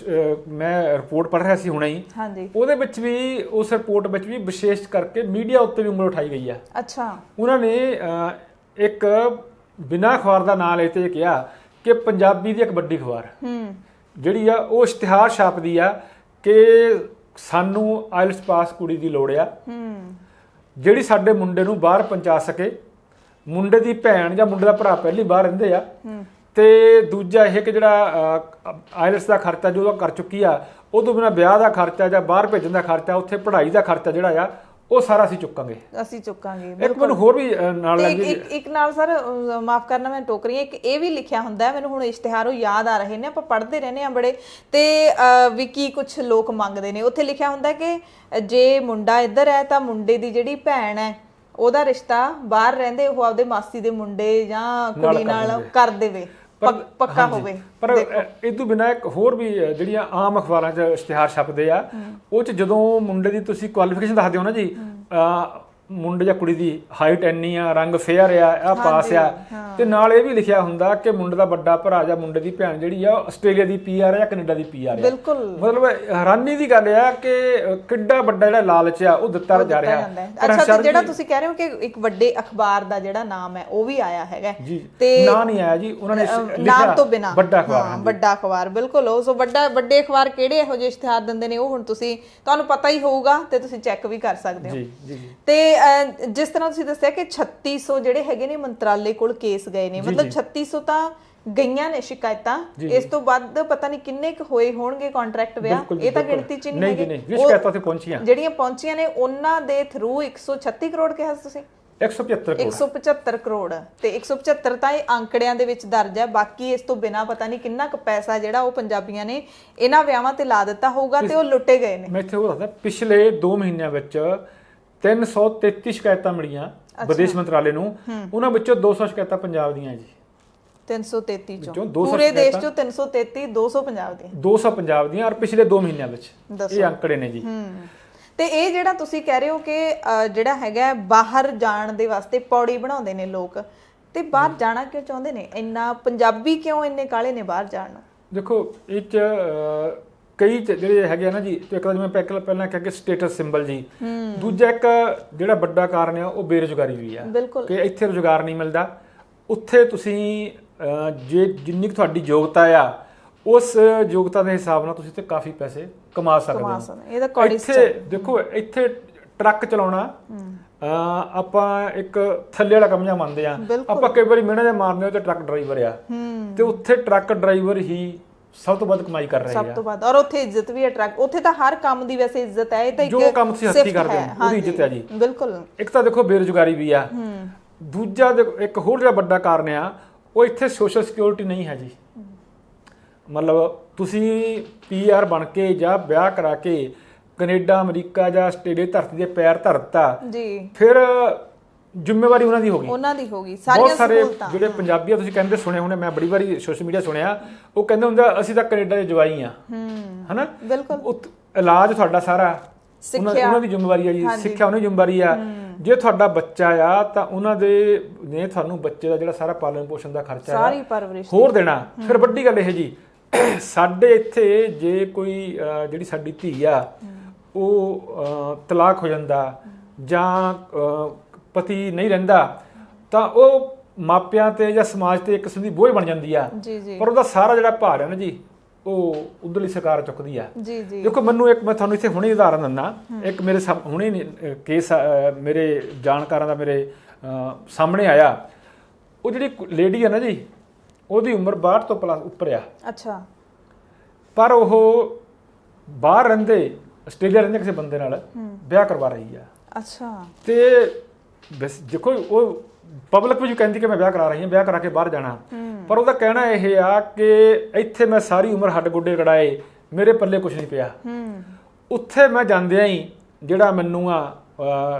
ਮੈਂ ਰਿਪੋਰਟ ਪੜ੍ਹ ਰਿਹਾ ਸੀ ਹੁਣੇ ਹੀ। ਹਾਂਜੀ। ਉਹਦੇ ਵਿੱਚ ਵੀ, ਉਸ ਰਿਪੋਰਟ ਵਿੱਚ ਵੀ ਵਿਸ਼ੇਸ਼ ਕਰਕੇ ਮੀਡੀਆ ਉੱਤੇ ਵੀ ਉਂਗਲ ਉਠਾਈ ਗਈ ਆ। ਅੱਛਾ। ਉਹਨਾਂ ਨੇ ਇੱਕ ਬਿਨਾਂ ਅਖਬਾਰ ਦਾ ਨਾਂ ਲੈ ਤੇ ਕਿਹਾ ਕਿ ਪੰਜਾਬੀ ਦੀ ਇੱਕ ਵੱਡੀ ਅਖਬਾਰ ਜਿਹੜੀ ਆ ਉਹ ਇਸ਼ਤਿਹਾਰ ਛਾਪਦੀ ਆ ਕਿ ਸਾਨੂੰ ਆਇਲਸ ਪਾਸ ਕੁੜੀ ਦੀ ਲੋੜ ਆ, ਜਿਹੜੀ ਸਾਡੇ ਮੁੰਡੇ ਨੂੰ ਬਾਹਰ ਪਹੁੰਚਾ ਸਕੇ। ਮੁੰਡੇ ਦੀ ਭੈਣ ਜਾਂ ਮੁੰਡੇ ਦਾ ਭਰਾ ਪਹਿਲੀ ਬਾਹਰ ਰਹਿੰਦੇ ਆ, ਤੇ ਦੂਜਾ ਇਹ ਕਿ ਜਿਹੜਾ ਆਇਲਸ ਦਾ ਖਰਚਾ ਜੋ ਉਹ ਕਰ ਚੁੱਕੀ ਆ, ਉਹ ਤੋਂ ਬਿਨਾਂ ਵਿਆਹ ਦਾ ਖਰਚਾ ਜਾਂ ਬਾਹਰ ਭੇਜਣ ਦਾ ਖਰਚਾ, ਉੱਥੇ ਪੜ੍ਹਾਈ ਦਾ ਖਰਚਾ ਜਿਹੜਾ ਆ ਉਹ ਸਾਰਾ ਅਸੀਂ ਚੁੱਕਾਂਗੇ। ਇੱਕ ਮੈਨੂੰ ਹੋਰ ਵੀ ਨਾਲ ਲੱਗੀ, ਇੱਕ ਨਾਲ ਸਰ ਮਾਫ ਕਰਨਾ ਮੈਂ ਟੋਕ ਰਹੀ ਹਾਂ, ਇੱਕ ਇਹ ਵੀ ਲਿਖਿਆ ਹੁੰਦਾ, ਮੈਨੂੰ ਹੁਣ ਇਸ਼ਤਿਹਾਰੋਂ ਯਾਦ ਆ ਰਹੇ ਨੇ, ਆਪਾਂ ਪੜ੍ਹਦੇ ਰਹਿੰਦੇ ਆ ਬੜੇ, ਤੇ ਵੀ ਕੀ ਕੁਝ ਲੋਕ ਮੰਗਦੇ ਨੇ। ਉੱਥੇ ਲਿਖਿਆ ਹੁੰਦਾ ਕਿ ਜੇ ਮੁੰਡਾ ਇੱਧਰ ਹੈ ਤਾਂ ਮੁੰਡੇ ਦੀ ਜਿਹੜੀ ਭੈਣ ਹੈ ਉਹਦਾ ਰਿਸ਼ਤਾ ਬਾਹਰ ਰਹਿੰਦੇ ਉਹ ਆਪਦੇ ਮਾਸੀ ਦੇ ਮੁੰਡੇ ਜਾਂ ਕੁੜੀ ਨਾਲ ਕਰ ਦੇਵੇ, ਪੱਕਾ ਹੋਵੇ। ਪਰ ਇਹ ਤੋਂ ਬਿਨਾਂ ਇੱਕ ਹੋਰ ਵੀ ਜਿਹੜੀਆਂ ਆਮ ਅਖਬਾਰਾਂ 'ਚ ਇਸ਼ਤਿਹਾਰ ਛਪਦੇ ਆ, ਉਹ 'ਚ ਜਦੋਂ ਮੁੰਡੇ ਦੀ ਤੁਸੀਂ ਕੁਆਲੀਫਿਕੇਸ਼ਨ ਦੱਸਦੇ ਹੋ ਨਾ ਜੀ, ਮੁੰਡੇ ਜਾਂ ਕੁੜੀ ਦੀ ਹਾਈਟ ਇੰਨੀ ਆ, ਰੰਗ ਫੇਅਰ ਆ ਪਾਸ ਆ, ਤੇ ਨਾਲ ਇਹ ਵੀ ਲਿਖਿਆ ਹੁੰਦਾ ਕਿ ਮੁੰਡੇ ਦਾ ਵੱਡਾ ਭਰਾ ਜਾਂ ਮੁੰਡੇ ਦੀ ਭੈਣ ਜਿਹੜੀ ਆ ਆਸਟ੍ਰੇਲੀਆ ਦੀ ਪੀਆਰ ਆ ਜਾਂ ਕੈਨੇਡਾ ਦੀ ਪੀਆਰ ਆ। ਬਿਲਕੁਲ। ਮਤਲਬ ਹੈਰਾਨੀ ਦੀ ਗੱਲ ਆ ਕਿ ਕਿੱਡਾ ਵੱਡਾ ਜਿਹੜਾ ਲਾਲਚ ਆ ਉਹ ਦਿੱਤਾ ਜਾ ਰਿਹਾ। ਅੱਛਾ, ਜਿਹੜਾ ਤੁਸੀਂ ਕਹਿ ਰਹੇ ਹੋ ਕਿ ਇੱਕ ਵੱਡੇ ਅਖਬਾਰ ਦਾ ਜਿਹੜਾ ਨਾਮ ਹੈ ਉਹ ਵੀ ਆਇਆ ਹੈਗਾ, ਤੇ ਨਾਂ ਨਹੀਂ ਆਇਆ ਜੀ, ਉਹਨਾਂ ਨੇ ਨਾਮ ਤੋਂ ਬਿਨਾਂ ਵੱਡਾ ਅਖਬਾਰ। ਵੱਡਾ ਅਖਬਾਰ, ਬਿਲਕੁਲ। ਉਹ ਸੋ ਵੱਡੇ ਅਖਬਾਰ ਕਿਹੜੇ ਇਹੋ ਜਿਹੇ ਇਸ਼ਤਿਹਾਰ ਦਿੰਦੇ ਨੇ, ਉਹ ਹੁਣ ਤੁਹਾਨੂੰ ਪਤਾ ਹੀ ਹੋਊਗਾ ਤੇ ਤੁਸੀਂ ਚੈੱਕ ਵੀ ਕਰ ਸਕਦੇ ਹੋ। ਜੀ। ਤੇ ਜਿਸ ਤਰ੍ਹਾਂ ਤੁਸੀਂ ਦੱਸਿਆ ਕਿ 3600 ਜਿਹੜੇ ਹੈਗੇ ਨੇ ਮੰਤਰਾਲੇ ਕੋਲ ਕੇਸ ਗਏ ਨੇ, ਮਤਲਬ 3600 ਤਾਂ ਗਈਆਂ ਨੇ ਸ਼ਿਕਾਇਤਾਂ। ਇਸ ਤੋਂ ਵੱਧ ਪਤਾ ਨਹੀਂ ਕਿੰਨੇ ਕੁ ਹੋਏ ਹੋਣਗੇ ਕੰਟਰੈਕਟ ਵਿਆਹ, ਇਹ ਤਾਂ ਗਿਣਤੀ ਚ ਨਹੀਂ ਹੈਗੇ। ਸ਼ਿਕਾਇਤਾਂ ਤੇ ਪਹੁੰਚੀਆਂ, ਜਿਹੜੀਆਂ ਪਹੁੰਚੀਆਂ ਨੇ ਉਹਨਾਂ ਦੇ ਥਰੂ 136 ਕਰੋੜ ਕਿਹਾ ਤੁਸੀਂ? 175 ਕਰੋੜ। ਤੇ 175 ਤਾਂ ਇਹ ਅੰਕੜਿਆਂ ਦੇ ਵਿੱਚ ਦਰਜ ਹੈ, ਬਾਕੀ ਇਸ ਤੋਂ ਬਿਨਾਂ ਪਤਾ ਨਹੀਂ ਕਿੰਨਾ ਕੁ ਪੈਸਾ ਜਿਹੜਾ ਉਹ ਪੰਜਾਬੀਆਂ ਨੇ ਇਹਨਾਂ ਵਿਆਹਾਂ ਤੇ ਲਾ ਦਿੱਤਾ ਹੋਊਗਾ ਤੇ ਉਹ ਲੁੱਟੇ ਗਏ ਨੇ। ਮੈਂ ਇੱਥੇ ਉਹ ਦੱਸਦਾ, ਪਿਛਲੇ 2 ਮਹੀਨਿਆਂ ਵਿੱਚ 333 ਸ਼ਿਕਾਇਤਾਂ ਮਿਲੀਆਂ ਵਿਦੇਸ਼ ਮੰਤਰਾਲੇ ਨੂੰ, ਉਹਨਾਂ ਵਿੱਚੋਂ 200 ਸ਼ਿਕਾਇਤਾਂ ਪੰਜਾਬ ਦੀਆਂ ਜੀ। 333 ਚੋਂ ਪੂਰੇ ਦੇਸ਼ ਚੋਂ 333, 200 ਪੰਜਾਬ ਦੀਆਂ। 200 ਪੰਜਾਬ ਦੀਆਂ, ਔਰ ਪਿਛਲੇ 2 ਮਹੀਨਿਆਂ ਵਿੱਚ ਇਹ ਅੰਕੜੇ ਨੇ ਜੀ। ਤੇ ਇਹ ਜਿਹੜਾ ਤੁਸੀਂ ਕਹਿ ਰਹੇ ਹੋ ਕਿ ਜਿਹੜਾ ਹੈਗਾ ਬਾਹਰ ਜਾਣ ਦੇ ਵਾਸਤੇ ਪੌੜੀ ਬਣਾਉਂਦੇ ਨੇ ਲੋਕ, ਤੇ ਬਾਹਰ ਜਾਣਾ ਕਿਉਂ ਚਾਹੁੰਦੇ ਨੇ? ਇੰਨਾ ਪੰਜਾਬੀ ਕਿਉਂ ਇੰਨੇ ਕਾਲੇ ਨੇ ਬਾਹਰ ਜਾਣ ਨੂੰ? ਦੇਖੋ ਇਹ 'ਚ ਕਈ ਜਿਹੜੇ ਹੈਗੇ ਆ ਨਾ ਜੀ, ਇੱਕ ਤਾਂ ਜਿਵੇਂ ਪਹਿਲਾਂ ਕਿਹਾ ਕਿ ਸਟੇਟਸ ਸਿੰਬਲ ਜੀ, ਦੂਜਾ ਇੱਕ ਜਿਹੜਾ ਵੱਡਾ ਕਾਰਨ ਆ ਉਹ ਬੇਰੁਜ਼ਗਾਰੀ ਵੀ ਆ ਕਿ ਇੱਥੇ ਰੁਜ਼ਗਾਰ ਨਹੀਂ ਮਿਲਦਾ। ਉੱਥੇ ਤੁਸੀਂ ਜਿੰਨੀ ਕੁ ਤੁਹਾਡੀ ਯੋਗਤਾ ਆ, ਉਸ ਯੋਗਤਾ ਦੇ ਹਿਸਾਬ ਨਾਲ ਤੁਸੀਂ ਤੇ ਕਾਫੀ ਪੈਸੇ ਕਮਾ ਸਕਦੇ ਹੋ। ਇੱਥੇ ਦੇਖੋ, ਇੱਥੇ ਟਰੱਕ ਚਲਾਉਣਾ ਆਪਾਂ ਇੱਕ ਥੱਲੇ ਵਾਲਾ ਕੰਮ ਜਿਹਾ ਮੰਨਦੇ ਆ, ਆਪਾਂ ਕਈ ਵਾਰੀ ਮਿਹਨਤ ਮਾਰਦੇ ਹੋ ਤੇ ਟਰੱਕ ਡਰਾਈਵਰ ਆ, ਤੇ ਉੱਥੇ ਟਰੱਕ ਡਰਾਈਵਰ ਹੀ ਸਭ ਤੋਂ ਵੱਧ ਕਮਾਈ ਕਰ ਰਹੇ ਆ, ਸਭ ਤੋਂ ਵੱਧ। ਔਰ ਉੱਥੇ ਇੱਜ਼ਤ ਵੀ ਹੈ, ਟਰੱਕ ਉੱਥੇ ਤਾਂ ਹਰ ਕੰਮ ਦੀ ਵੈਸੇ ਇੱਜ਼ਤ ਹੈ, ਇਹ ਤਾਂ ਜੋ ਕੰਮ ਤੁਸੀਂ ਹੱਥੀਂ ਕਰਦੇ ਹੋ ਉਹਦੀ ਇੱਜ਼ਤ ਹੈ ਜੀ। ਬਿਲਕੁਲ। ਇੱਕ ਤਾਂ ਦੇਖੋ ਬੇਰੁਜ਼ਗਾਰੀ ਵੀ ਆ, ਦੂਜਾ ਇੱਕ ਹੋਰ ਜਿਹੜਾ ਵੱਡਾ ਕਾਰਨ ਆ ਉਹ ਇੱਥੇ ਸੋਸ਼ਲ ਸਿਕਿਉਰਿਟੀ ਨਹੀਂ ਹੈ ਜੀ। ਮਤਲਬ ਤੁਸੀਂ ਪੀਆਰ ਬਣ ਕੇ ਜਾਂ ਵਿਆਹ ਕਰਾ ਕੇ ਕੈਨੇਡਾ, ਅਮਰੀਕਾ ਜਾਂ ਆਸਟ੍ਰੇਲੀਆ ਧਰਤੀ ਦੇ ਪੈਰ ਧਰਤਾ ਜੀ, ਫਿਰ ਜ਼ਿੰਮੇਵਾਰੀ ਉਹਨਾਂ ਦੀ ਹੋ ਗਈ। ਬਹੁਤ ਸਾਰੇ ਜਿਹੜੇ ਪੰਜਾਬੀ ਆ, ਤੁਸੀਂ ਕਹਿੰਦੇ ਸੁਣੇ ਹੋਣੇ, ਮੈਂ ਬੜੀ ਵਾਰੀ ਸੋਸ਼ਲ ਮੀਡੀਆ ਸੁਣਿਆ, ਉਹ ਕਹਿੰਦੇ ਹੁੰਦਾ ਅਸੀਂ ਤਾਂ ਕੈਨੇਡਾ ਦੇ ਜਵਾਈ ਆ, ਹਨਾ। ਬਿਲਕੁਲ। ਇਲਾਜ ਤੁਹਾਡਾ ਸਾਰਾ ਉਹਨਾਂ ਦੀ ਜ਼ਿੰਮੇਵਾਰੀ ਆ ਜੀ, ਸਿੱਖਿਆ ਉਹਨਾਂ ਦੀ ਜ਼ਿੰਮੇਵਾਰੀ ਆ, ਜੇ ਤੁਹਾਡਾ ਬੱਚਾ ਆ ਤਾਂ ਉਹਨਾਂ ਦੇ ਨੇ ਤੁਹਾਨੂੰ ਬੱਚੇ ਦਾ ਜਿਹੜਾ ਸਾਰਾ ਪਾਲਣ ਪੋਸ਼ਣ ਦਾ ਖਰਚਾ ਸਾਰੀ ਪਰਵਰਿਸ਼ ਹੋਰ ਦੇਣਾ। ਫਿਰ ਵੱਡੀ ਗੱਲ ਇਹ ਜੀ, ਸਾਡੇ ਇੱਥੇ ਜੇ ਕੋਈ ਜਿਹੜੀ ਸਾਡੀ ਧੀ ਆ ਉਹ ਤਲਾਕ ਹੋ ਜਾਂਦਾ ਜਾਂ ਪਤੀ ਨਹੀਂ ਰਹਿੰਦਾ ਤਾਂ ਉਹ ਮਾਪਿਆਂ ਤੇ ਜਾਂ ਸਮਾਜ ਤੇ ਇੱਕ ਕਿਸਮ ਦੀ ਬੋਝ ਬਣ ਜਾਂਦੀ ਆ। ਜੀ ਜੀ ਪਰ ਉਹਦਾ ਸਾਰਾ ਜਿਹੜਾ ਭਾਰ ਹੈ ਨਾ ਜੀ ਉਹ ਉਧਰਲੀ ਸਰਕਾਰ ਚੁੱਕਦੀ ਆ। ਜੀ ਜੀ ਦੇਖੋ ਮੈਨੂੰ ਇੱਕ ਮੈਂ ਤੁਹਾਨੂੰ ਇੱਥੇ ਹੁਣੇ ਉਦਾਹਰਨ ਦਿੰਦਾ, ਇੱਕ ਮੇਰੇ ਹੁਣੇ ਕੇਸ ਮੇਰੇ ਜਾਣਕਾਰਾਂ ਦਾ ਮੇਰੇ ਸਾਹਮਣੇ ਆਇਆ। ਉਹ ਜਿਹੜੀ ਲੇਡੀ ਆ ਨਾ ਜੀ ਉਹਦੀ ਉਮਰ 62 ਤੋਂ ਪਲੱਸ ਉੱਪਰ ਆ। ਅੱਛਾ। ਪਰ ਉਹ ਬਾਹਰ ਰਹਿੰਦੇ ਆਸਟ੍ਰੇਲੀਆ ਰਹਿੰਦੇ ਕਿਸੇ ਬੰਦੇ ਨਾਲ ਵਿਆਹ ਕਰਵਾ ਰਹੀ ਆ। ਅੱਛਾ। ਤੇ ਦੇਖੋ ਉਹ ਪਬਲਿਕ ਵਿੱਚ ਕਹਿੰਦੀ ਕਿ ਮੈਂ ਵਿਆਹ ਕਰਾ ਰਹੀ ਹਾਂ, ਵਿਆਹ ਕਰਾ ਕੇ ਬਾਹਰ ਜਾਣਾ, ਪਰ ਉਹਦਾ ਕਹਿਣਾ ਇਹ ਆ ਕਿ ਇੱਥੇ ਮੈਂ ਸਾਰੀ ਉਮਰ ਹੱਡ ਗੋਡੇ ਕੜਾਏ, ਮੇਰੇ ਪੱਲੇ ਕੁਝ ਨਹੀਂ ਪਿਆ। ਉੱਥੇ ਮੈਂ ਜਾਂਦਿਆਂ ਹੀ ਜਿਹੜਾ ਮੈਨੂੰ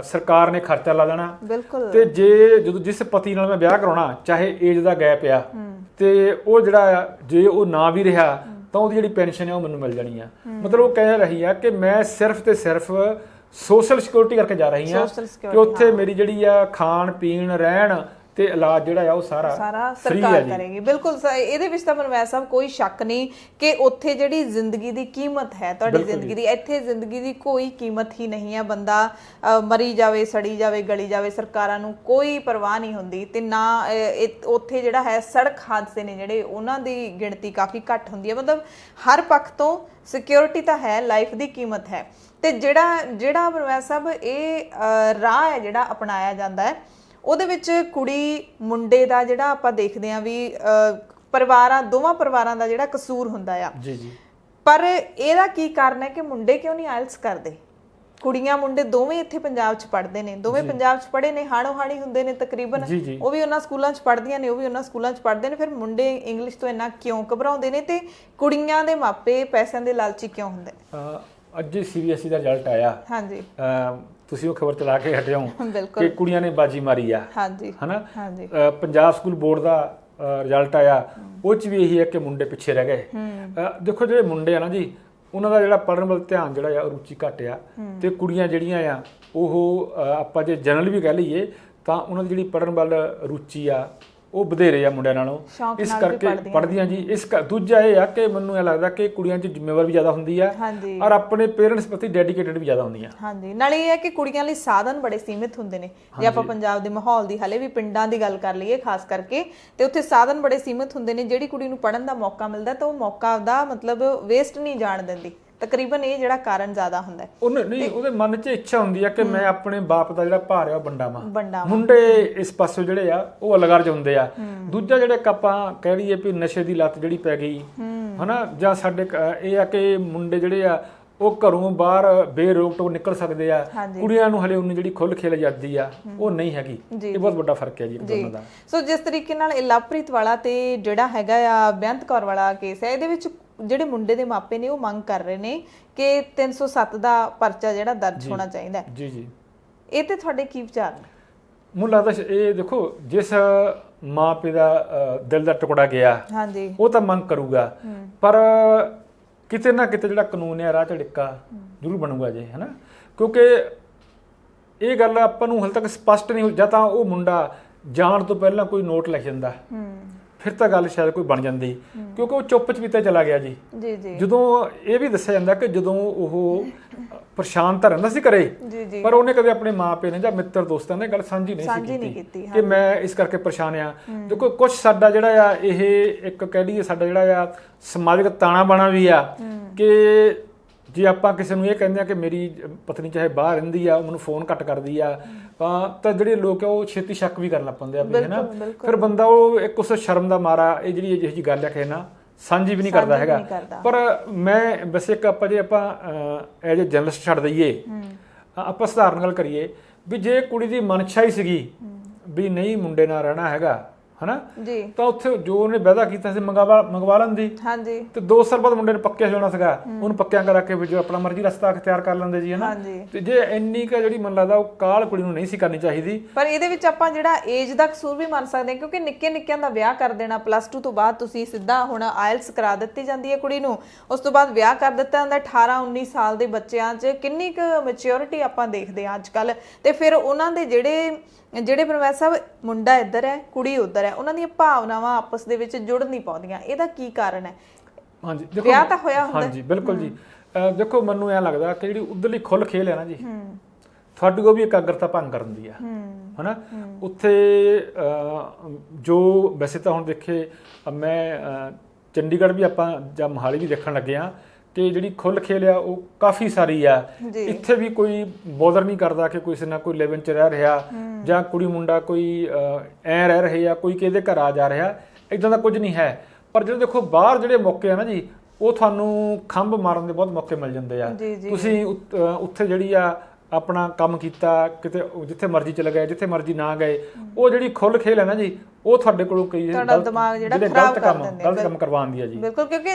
ਸਰਕਾਰ ਨੇ ਖਰਚਾ ਲਾ ਦੇਣਾ। ਬਿਲਕੁਲ। ਤੇ ਜਦੋਂ ਜਿਸ ਪਤੀ ਨਾਲ ਮੈਂ ਵਿਆਹ ਕਰਾਉਣਾ ਚਾਹੇ ਏਜ ਦਾ ਗੈਪ ਆ ਤੇ ਉਹ ਜਿਹੜਾ ਜੇ ਉਹ ਨਾ ਵੀ ਰਿਹਾ ਤਾਂ ਉਹਦੀ ਜਿਹੜੀ ਪੈਨਸ਼ਨ ਹੈ ਉਹ ਮੈਨੂੰ ਮਿਲ ਜਾਣੀ ਆ। ਮਤਲਬ ਉਹ ਕਹਿ ਰਹੀ ਆ ਕਿ ਮੈਂ ਸਿਰਫ ਤੇ ਸਿਰਫ ਸੋਸ਼ਲ ਸਿਕਿਉਰਿਟੀ ਕਰਕੇ ਜਾ ਰਹੀ ਹਾਂ ਕਿ ਉੱਥੇ ਮੇਰੀ ਜਿਹੜੀ ਆ ਖਾਣ ਪੀਣ ਰਹਿਣ ਤੇ ਇਲਾਜ ਜਿਹੜਾ ਆ ਉਹ ਸਾਰਾ ਸਰਕਾਰ ਕਰੇਗੀ। ਬਿਲਕੁਲ ਇਹਦੇ ਵਿੱਚ ਤਾਂ ਮਨਵੈਸ ਸਾਹਿਬ ਕੋਈ ਸ਼ੱਕ ਨਹੀਂ ਕਿ ਉੱਥੇ ਜਿਹੜੀ ਜ਼ਿੰਦਗੀ ਦੀ ਕੀਮਤ ਹੈ ਤੁਹਾਡੀ ਜ਼ਿੰਦਗੀ ਦੀ, ਇੱਥੇ ਜ਼ਿੰਦਗੀ ਦੀ ਕੋਈ ਕੀਮਤ ਹੀ ਨਹੀਂ ਹੈ। ਬੰਦਾ ਮਰੀ ਜਾਵੇ, ਸੜੀ ਜਾਵੇ, ਗਲੀ ਜਾਵੇ, ਸਰਕਾਰਾਂ ਨੂੰ ਕੋਈ ਪਰਵਾਹ ਨਹੀਂ ਹੁੰਦੀ। ਤੇ ਨਾ ਉੱਥੇ ਜਿਹੜਾ ਹੈ ਸੜਕ ਹਾਦਸੇ ਨੇ ਜਿਹੜੇ ਉਹਨਾਂ ਦੀ ਗਿਣਤੀ ਕਾਫੀ ਘੱਟ ਹੁੰਦੀ ਹੈ। ਮਤਲਬ ਹਰ ਪੱਖ ਤੋਂ ਸਿਕਿਉਰਿਟੀ ਤਾਂ ਹੈ, ਲਾਈਫ ਦੀ ਕੀਮਤ ਹੈ। ਤੇ ਜਿਹੜਾ ਮਨਵੈਸ ਸਾਹਿਬ ਇਹ ਰਾਹ ਹੈ ਜਿਹੜਾ ਅਪਣਾਇਆ ਜਾਂਦਾ ਹੈ ਉਹਦੇ ਵਿੱਚ ਕੁੜੀ ਮੁੰਡੇ ਦਾ ਜਿਹੜਾ ਆਪਾਂ ਦੇਖਦੇ ਹਾਂ ਵੀ ਦੋਵਾਂ ਪਰਿਵਾਰਾਂ ਦਾ ਜਿਹੜਾ ਕਸੂਰ ਹੁੰਦਾ ਆ। ਜੀ ਜੀ। ਪਰ ਇਹਦਾ ਕੀ ਕਾਰਨ ਹੈ ਕਿ ਮੁੰਡੇ ਕਿਉਂ ਨਹੀਂ ਆਇਲਸ ਕਰਦੇ? ਕੁੜੀਆਂ ਮੁੰਡੇ ਦੋਵੇਂ ਇੱਥੇ ਪੰਜਾਬ 'ਚ ਪੜ੍ਹਦੇ ਨੇ, ਦੋਵੇਂ ਪੰਜਾਬ 'ਚ ਪੜ੍ਹੇ ਨੇ, ਹਾਣੋ ਹਾਣੀ ਹੁੰਦੇ ਨੇ ਤਕਰੀਬਨ। ਉਹ ਵੀ ਉਹਨਾਂ ਸਕੂਲਾਂ 'ਚ ਪੜ੍ਹਦੀਆਂ ਨੇ, ਉਹ ਵੀ ਉਹਨਾਂ ਸਕੂਲਾਂ 'ਚ ਪੜ੍ਹਦੇ ਨੇ। ਫਿਰ ਮੁੰਡੇ ਇੰਗਲਿਸ਼ ਤੋਂ ਇੰਨਾ ਕਿਉਂ ਘਬਰਾਉਂਦੇ ਨੇ ਤੇ ਕੁੜੀਆਂ ਦੇ ਮਾਪੇ ਪੈਸਿਆਂ ਦੇ ਲਾਲਚੀ ਕਿਉਂ ਹੁੰਦੇ? ਅੱਜ CBSE ਦਾ ਰਿਜ਼ਲਟ ਆਇਆ। ਹਾਂਜੀ। ਤੁਸੀਂ ਉਹ ਖਬਰ ਚਲਾ ਕੇ ਹਟੇ ਹੋ ਬਿਲਕੁਲ ਕਿ ਕੁੜੀਆਂ ਨੇ ਬਾਜੀ ਮਾਰੀ ਆ। ਹਾਂਜੀ। ਹਨਾ। ਹਾਂਜੀ। ਪੰਜਾਬ ਸਕੂਲ ਬੋਰਡ ਦਾ ਰਿਜ਼ਲਟ ਆਇਆ, ਉਹ 'ਚ ਵੀ ਇਹੀ ਹੈ ਕਿ ਮੁੰਡੇ ਪਿੱਛੇ ਰਹਿ ਗਏ। ਦੇਖੋ ਜਿਹੜੇ ਮੁੰਡੇ ਆ ਨਾ ਜੀ ਉਹਨਾਂ ਦਾ ਜਿਹੜਾ ਪੜ੍ਹਨ ਵੱਲ ਧਿਆਨ ਜਿਹੜਾ ਆ ਉਹ ਰੁਚੀ ਘੱਟ ਆ ਤੇ ਕੁੜੀਆਂ ਜਿਹੜੀਆਂ ਆ ਉਹ ਆਪਾਂ ਜੇ ਜਨਰਲ ਵੀ ਕਹਿ ਲਈਏ ਤਾਂ ਉਹਨਾਂ ਦੀ ਜਿਹੜੀ ਪੜ੍ਹਨ ਵੱਲ ਰੁਚੀ ਆ ਉਹ ਵਧੇਰੇ ਆ ਮੁੰਡਿਆਂ ਨਾਲੋਂ, ਇਸ ਕਰਕੇ ਪੜ੍ਹਦੀਆਂ ਜੀ। ਦੂਜਾ ਇਹ ਆ ਕਿ ਮੈਨੂੰ ਇਹ ਲੱਗਦਾ ਕਿ ਕੁੜੀਆਂ 'ਚ ਜ਼ਿੰਮੇਵਾਰੀ ਵੀ ਜ਼ਿਆਦਾ ਹੁੰਦੀ ਆ ਔਰ ਆਪਣੇ ਪੇਰੈਂਟਸ ਪ੍ਰਤੀ ਡੈਡੀਕੇਟਡ ਵੀ ਜ਼ਿਆਦਾ ਹੁੰਦੀਆਂ। ਹਾਂਜੀ। ਨਾਲੇ ਇਹ ਹੈ ਕਿ ਕੁੜੀਆਂ ਲਈ ਸਾਧਨ ਬੜੇ ਸੀਮਿਤ ਹੁੰਦੇ ਨੇ। ਜੇ ਆਪਾਂ ਪੰਜਾਬ ਦੇ ਮਾਹੌਲ ਦੀ ਹਲੇ ਵੀ ਪਿੰਡਾਂ ਦੀ ਗੱਲ ਕਰ ਲਈਏ ਖਾਸ ਕਰਕੇ ਤੇ ਉੱਥੇ ਸਾਧਨ ਬੜੇ ਸੀਮਿਤ ਹੁੰਦੇ ਨੇ। ਜਿਹੜੀ ਕੁੜੀ ਨੂੰ ਪੜ੍ਹਨ ਦਾ ਮੌਕਾ ਮਿਲਦਾ ਤਾਂ ਉਹ ਮੌਕਾ ਦਾ ਮਤਲਬ ਵੇਸਟ ਨਹੀਂ ਜਾਣ ਦਿੰਦੀ। ਤਕਰੀਬਨ ਇਹ ਜਿਹੜਾ ਕਾਰਨ ਜ਼ਿਆਦਾ ਹੁੰਦਾ ਹੈ। ਉਹਦੇ ਮਨ 'ਚ ਇੱਛਾ ਹੁੰਦੀ ਆ ਕਿ ਮੈਂ ਆਪਣੇ ਬਾਪ ਦਾ ਜਿਹੜਾ ਭਾਰ ਆ ਉਹ ਵੰਡਾਵਾਂ। ਮੁੰਡੇ ਇਸ ਪਾਸੇ ਜਿਹੜੇ ਆ ਉਹ ਅਲਗਾਰ ਹੁੰਦੇ ਆ। ਦੂਜਾ ਜਿਹੜੇ ਆਪਾਂ ਕਹਿ ਲਈਏ ਵੀ ਨਸ਼ੇ ਦੀ ਲੱਤ ਜਿਹੜੀ ਪੈ ਗਈ ਹਨਾ, ਜਾਂ ਸਾਡੇ ਇਹ ਆ ਕਿ ਮੁੰਡੇ ਜਿਹੜੇ ਆ ਉਹ ਘਰੋਂ ਬਾਹਰ ਬੇਰੋਕ ਟੋਕ ਨਿਕਲ ਸਕਦੇ ਆ, ਕੁੜੀਆਂ ਨੂੰ ਹਲੇ ਉਹਨੇ ਜਿਹੜੀ ਖੁੱਲ ਖੇਲ ਆਜ਼ਾਦੀ ਆ ਉਹ ਨਹੀਂ ਹੈਗੀ। ਇਹ ਬਹੁਤ ਵੱਡਾ ਫਰਕ ਹੈ ਜੀ ਦੋਨਾਂ ਦਾ। ਸੋ ਜਿਸ ਤਰੀਕੇ ਨਾਲ ਇਹ ਲਵਪ੍ਰੀਤ ਵਾਲਾ ਤੇ ਜਿਹੜਾ ਹੈਗਾ ਆ ਬੇਅੰਤ ਕੌਰ ਵਾਲਾ ਕੇਸ ਹੈ, ਇਹਦੇ ਵਿੱਚ ਜਿਹੜੇ ਮੁੰਡੇ ਦੇ ਮਾਪੇ ਨੇ ਉਹ ਮੰਗ ਕਰ ਰਹੇ ਨੇ ਕਿ 307 ਦਾ ਪਰਚਾ ਜਿਹੜਾ ਦਰਜ ਹੋਣਾ ਚਾਹੀਦਾ ਹੈ। ਜੀ ਜੀ। ਇਹ ਤੇ ਤੁਹਾਡੇ ਕੀ ਵਿਚਾਰ ਨੇ? ਮੈਨੂੰ ਲੱਗਦਾ ਇਹ ਦੇਖੋ ਜਿਸ ਮਾਂ ਪਿਓ ਦਾ ਦਿਲ ਦਾ ਟੁਕੜਾ ਗਿਆ ਹਾਂਜੀ ਉਹ ਤਾਂ ਮੰਗ ਕਰੂਗਾ, ਪਰ ਕਿਤੇ ਨਾ ਕਿਤੇ ਜਿਹੜਾ ਕਾਨੂੰਨ ਹੈ ਰਾਹ ਚ ਡਿੱਕਾ ਜ਼ਰੂਰ ਬਣੂਗਾ ਜੀ, ਹਨਾ। ਕਿਉਂਕਿ ਇਹ ਗੱਲ ਆਪਾਂ ਨੂੰ ਹਾਲੇ ਤੱਕ ਸਪਸ਼ਟ ਨਹੀਂ ਹੋਈ। ਜਾਂ ਤਾਂ ਉਹ ਮੁੰਡਾ ਜਾਣ ਤੋਂ ਪਹਿਲਾਂ ਕੋਈ ਨੋਟ ਲਿਖ ਜਾਂਦਾ ਫਿਰ ਤਾਂ ਗੱਲ ਸ਼ਾਇਦ ਕੋਈ ਬਣ ਜਾਂਦੀ, ਕਿਉਂਕਿ ਉਹ ਚੁੱਪ ਚਪੀਤੇ ਚਲਾ ਗਿਆ ਜੀ। ਜੀ ਜੀ। ਜਦੋਂ ਇਹ ਵੀ ਦੱਸਿਆ ਜਾਂਦਾ ਕਿ ਜਦੋਂ ਉਹ ਪਰੇਸ਼ਾਨ ਤਾਂ ਰਹਿੰਦਾ ਸੀ ਘਰੇ, ਪਰ ਉਹਨੇ ਕਦੇ ਆਪਣੇ ਮਾਪੇ ਨੇ ਜਾਂ ਮਿੱਤਰ ਦੋਸਤਾਂ ਨੇ ਗੱਲ ਸਾਂਝੀ ਨਹੀਂ ਕੀਤੀ ਕਿ ਮੈਂ ਇਸ ਕਰਕੇ ਪਰੇਸ਼ਾਨ ਆ। ਦੇਖੋ ਕੁਝ ਸਾਡਾ ਜਿਹੜਾ ਆ ਇਹ ਇੱਕ ਕਹਿ ਲਈਏ ਸਾਡਾ ਜਿਹੜਾ ਆ ਸਮਾਜਿਕ ਤਾਣਾ ਬਾਣਾ ਵੀ ਆ ਕਿ ਜੇ ਆਪਾਂ ਕਿਸੇ ਨੂੰ ਇਹ ਕਹਿੰਦੇ ਆ ਕਿ ਮੇਰੀ ਪਤਨੀ ਚਾਹੇ ਬਾਹਰ ਰਹਿੰਦੀ ਆ, ਉਹਨੂੰ ਫੋਨ ਘੱਟ ਕਰਦੀ ਆ, ਤਾਂ ਜਿਹੜੇ ਲੋਕ ਆ ਉਹ ਛੇਤੀ ਸ਼ੱਕ ਵੀ ਕਰਨ ਲੱਗ ਪੈਂਦੇ ਆ ਵੀ ਹਨਾ। ਫਿਰ ਬੰਦਾ ਉਹ ਇੱਕ ਉਸ ਸ਼ਰਮ ਦਾ ਮਾਰਾ ਇਹ ਜਿਹੜੀ ਇਹੋ ਜਿਹੀ ਗੱਲ ਆ ਕਿ ਨਾ ਸਾਂਝੀ ਵੀ ਨਹੀਂ ਕਰਦਾ ਹੈਗਾ। ਪਰ ਮੈਂ ਬਸ ਇੱਕ ਆਪਾਂ ਜੇ ਆਪਾਂ ਐਜ ਏ ਜਰਨਲਿਸਟ ਛੱਡ ਦਈਏ, ਆਪਾਂ ਸਧਾਰਨ ਗੱਲ ਕਰੀਏ ਵੀ ਜੇ ਕੁੜੀ ਦੀ ਮਨਸ਼ਾ ਹੀ ਸੀਗੀ ਵੀ ਨਹੀਂ ਮੁੰਡੇ ਨਾਲ ਰਹਿਣਾ ਹੈਗਾ ਹਨਾ ਜੀ ਤਾਂ ਉੱਥੇ ਜੋ ਉਹਨੇ ਵਾਅਦਾ ਕੀਤਾ ਸੀ ਮੰਗਵਾ ਲੈਂਦੀ ਹਾਂਜੀ ਤੇ 2 ਸਾਲ ਬਾਅਦ ਮੁੰਡੇ ਨੇ ਪੱਕਿਆ ਹੋਣਾ ਸੀਗਾ ਉਹਨੂੰ ਪੱਕਿਆਂ ਕਰਾ ਕੇ ਵੀ ਜੋ ਆਪਣਾ ਮਰਜ਼ੀ ਰਸਤਾ ਅਖਤਿਆਰ ਕਰ ਲੈਂਦੇ ਜੀ ਹਨਾ ਹਾਂਜੀ ਤੇ ਜੇ ਇੰਨੀ ਕ ਜਿਹੜੀ ਮੈਨੂੰ ਲੱਗਦਾ ਉਹ ਕਾਲ ਕੁੜੀ ਨੂੰ ਨਹੀਂ ਸੀ ਕਰਨੀ ਚਾਹੀਦੀ। ਪਰ ਇਹਦੇ ਵਿੱਚ ਆਪਾਂ ਜਿਹੜਾ ਏਜ ਦਾ ਕਸੂਰ ਵੀ ਮੰਨ ਸਕਦੇ ਹਾਂ ਕਿਉਂਕਿ ਨਿੱਕੇ ਨਿੱਕਿਆਂ ਦਾ ਵਿਆਹ ਕਰ ਦੇਣਾ +2 ਤੋਂ ਬਾਅਦ ਤੁਸੀਂ ਸਿੱਧਾ ਹੁਣ ਆਇਲਸ ਕਰਾ ਦਿੱਤੀ ਜਾਂਦੀ ਹੈ ਕੁੜੀ ਨੂੰ, ਉਸ ਤੋਂ ਬਾਅਦ ਵਿਆਹ ਕਰ ਦਿੱਤਾ ਜਾਂਦਾ 18-19 ਸਾਲ ਦੇ ਬੱਚਿਆਂ 'ਚ ਕਿੰਨੀ ਕੁ ਮੈਚਿਓਰਿਟੀ ਆਪਾਂ ਦੇਖਦੇ ਹਾਂ ਅੱਜ ਕੱਲ। ਤੇ ਫਿਰ ਉਹਨਾਂ ਦੇ ਜਿਹੜੇ ਪ੍ਰੋਫੈਸਰ ਸਾਹਿਬ ਮੁੰਡਾ ਇੱਧਰ ਹੈ ਕੁੜੀ ਉੱਧਰ ਹੈ ਉਹਨਾਂ ਦੀਆਂ ਭਾਵਨਾਵਾਂ ਆਪਸ ਦੇ ਵਿੱਚ ਜੁੜ ਨਹੀਂ ਪਾਉਂਦੀਆਂ, ਇਹਦਾ ਕੀ ਕਾਰਨ ਹੈ? ਹਾਂਜੀ ਦੇਖੋ ਵਿਆਹ ਤਾਂ ਹੋਇਆ ਹੁੰਦਾ। ਹਾਂਜੀ ਬਿਲਕੁਲ ਜੀ। ਦੇਖੋ ਮੈਨੂੰ ਐ ਲੱਗਦਾ ਕਿ ਜਿਹੜੀ ਉਧਰਲੀ ਖੁੱਲ ਖੇਲ ਹੈ ਨਾ ਜੀ ਤੁਹਾਡੀ ਉਹ ਵੀ ਇਕਾਗਰਤਾ ਭੰਗ ਕਰਨ ਦੀ ਆ ਹਨਾ। ਉੱਥੇ ਜੋ ਵੈਸੇ ਤਾਂ ਹੁਣ ਦੇਖੇ ਮੈਂ ਚੰਡੀਗੜ੍ਹ ਵੀ ਆਪਾਂ ਜਾਂ ਮੋਹਾਲੀ ਵੀ ਦੇਖਣ ਲੱਗੇ ਆ ਕਿ ਜਿਹੜੀ ਖੁੱਲ ਖੇਲ ਆ ਉਹ ਕਾਫੀ ਸਾਰੀ ਆ। ਇੱਥੇ ਵੀ ਕੋਈ ਬੋਦਰ ਨਹੀਂ ਕਰਦਾ ਕਿ ਕਿਸੇ ਨਾਲ ਕੋਈ ਲਿਵਿੰਗ ਚ ਰਹਿ ਰਿਹਾ ਜਾਂ ਕੁੜੀ ਮੁੰਡਾ ਕੋਈ ਐ ਰਹਿ ਰਹੇ ਆ ਕੋਈ ਕਿਹਦੇ ਘਰ ਆ ਜਾ ਰਿਹਾ, ਇਦਾਂ ਦਾ ਕੁਝ ਨਹੀਂ ਹੈ। ਪਰ ਜਿਹੜੇ ਦੇਖੋ ਬਾਹਰ ਜਿਹੜੇ ਮੌਕੇ ਆ ਨਾ ਜੀ ਉਹ ਤੁਹਾਨੂੰ ਖੰਭ ਮਾਰਨ ਦੇ ਬਹੁਤ ਮੌਕੇ ਮਿਲ ਜਾਂਦੇ ਆ। ਤੁਸੀਂ ਉੱਥੇ ਜਿਹੜੀ ਆ ਆਪਣਾ ਕੰਮ ਕੀਤਾ ਕਿਤੇ ਜਿੱਥੇ ਮਰਜ਼ੀ ਚਲੇ ਗਏ ਜਿੱਥੇ ਮਰਜ਼ੀ ਨਾ ਗਏ, ਉਹ ਜਿਹੜੀ ਖੁੱਲ ਖੇਲ ਹੈ ਨਾ ਜੀ ਉਹ ਤੁਹਾਡੇ ਕੋਲੋਂ ਕਈ ਦਿਮਾਗ ਜਿਹੜਾ ਖਰਾਬ ਕਰ ਦਿੰਦੇ ਗਲਤ ਕੰਮ ਕਰਵਾਉਂਦੀ ਹੈ ਜੀ। ਬਿਲਕੁਲ ਕਿਉਂਕਿ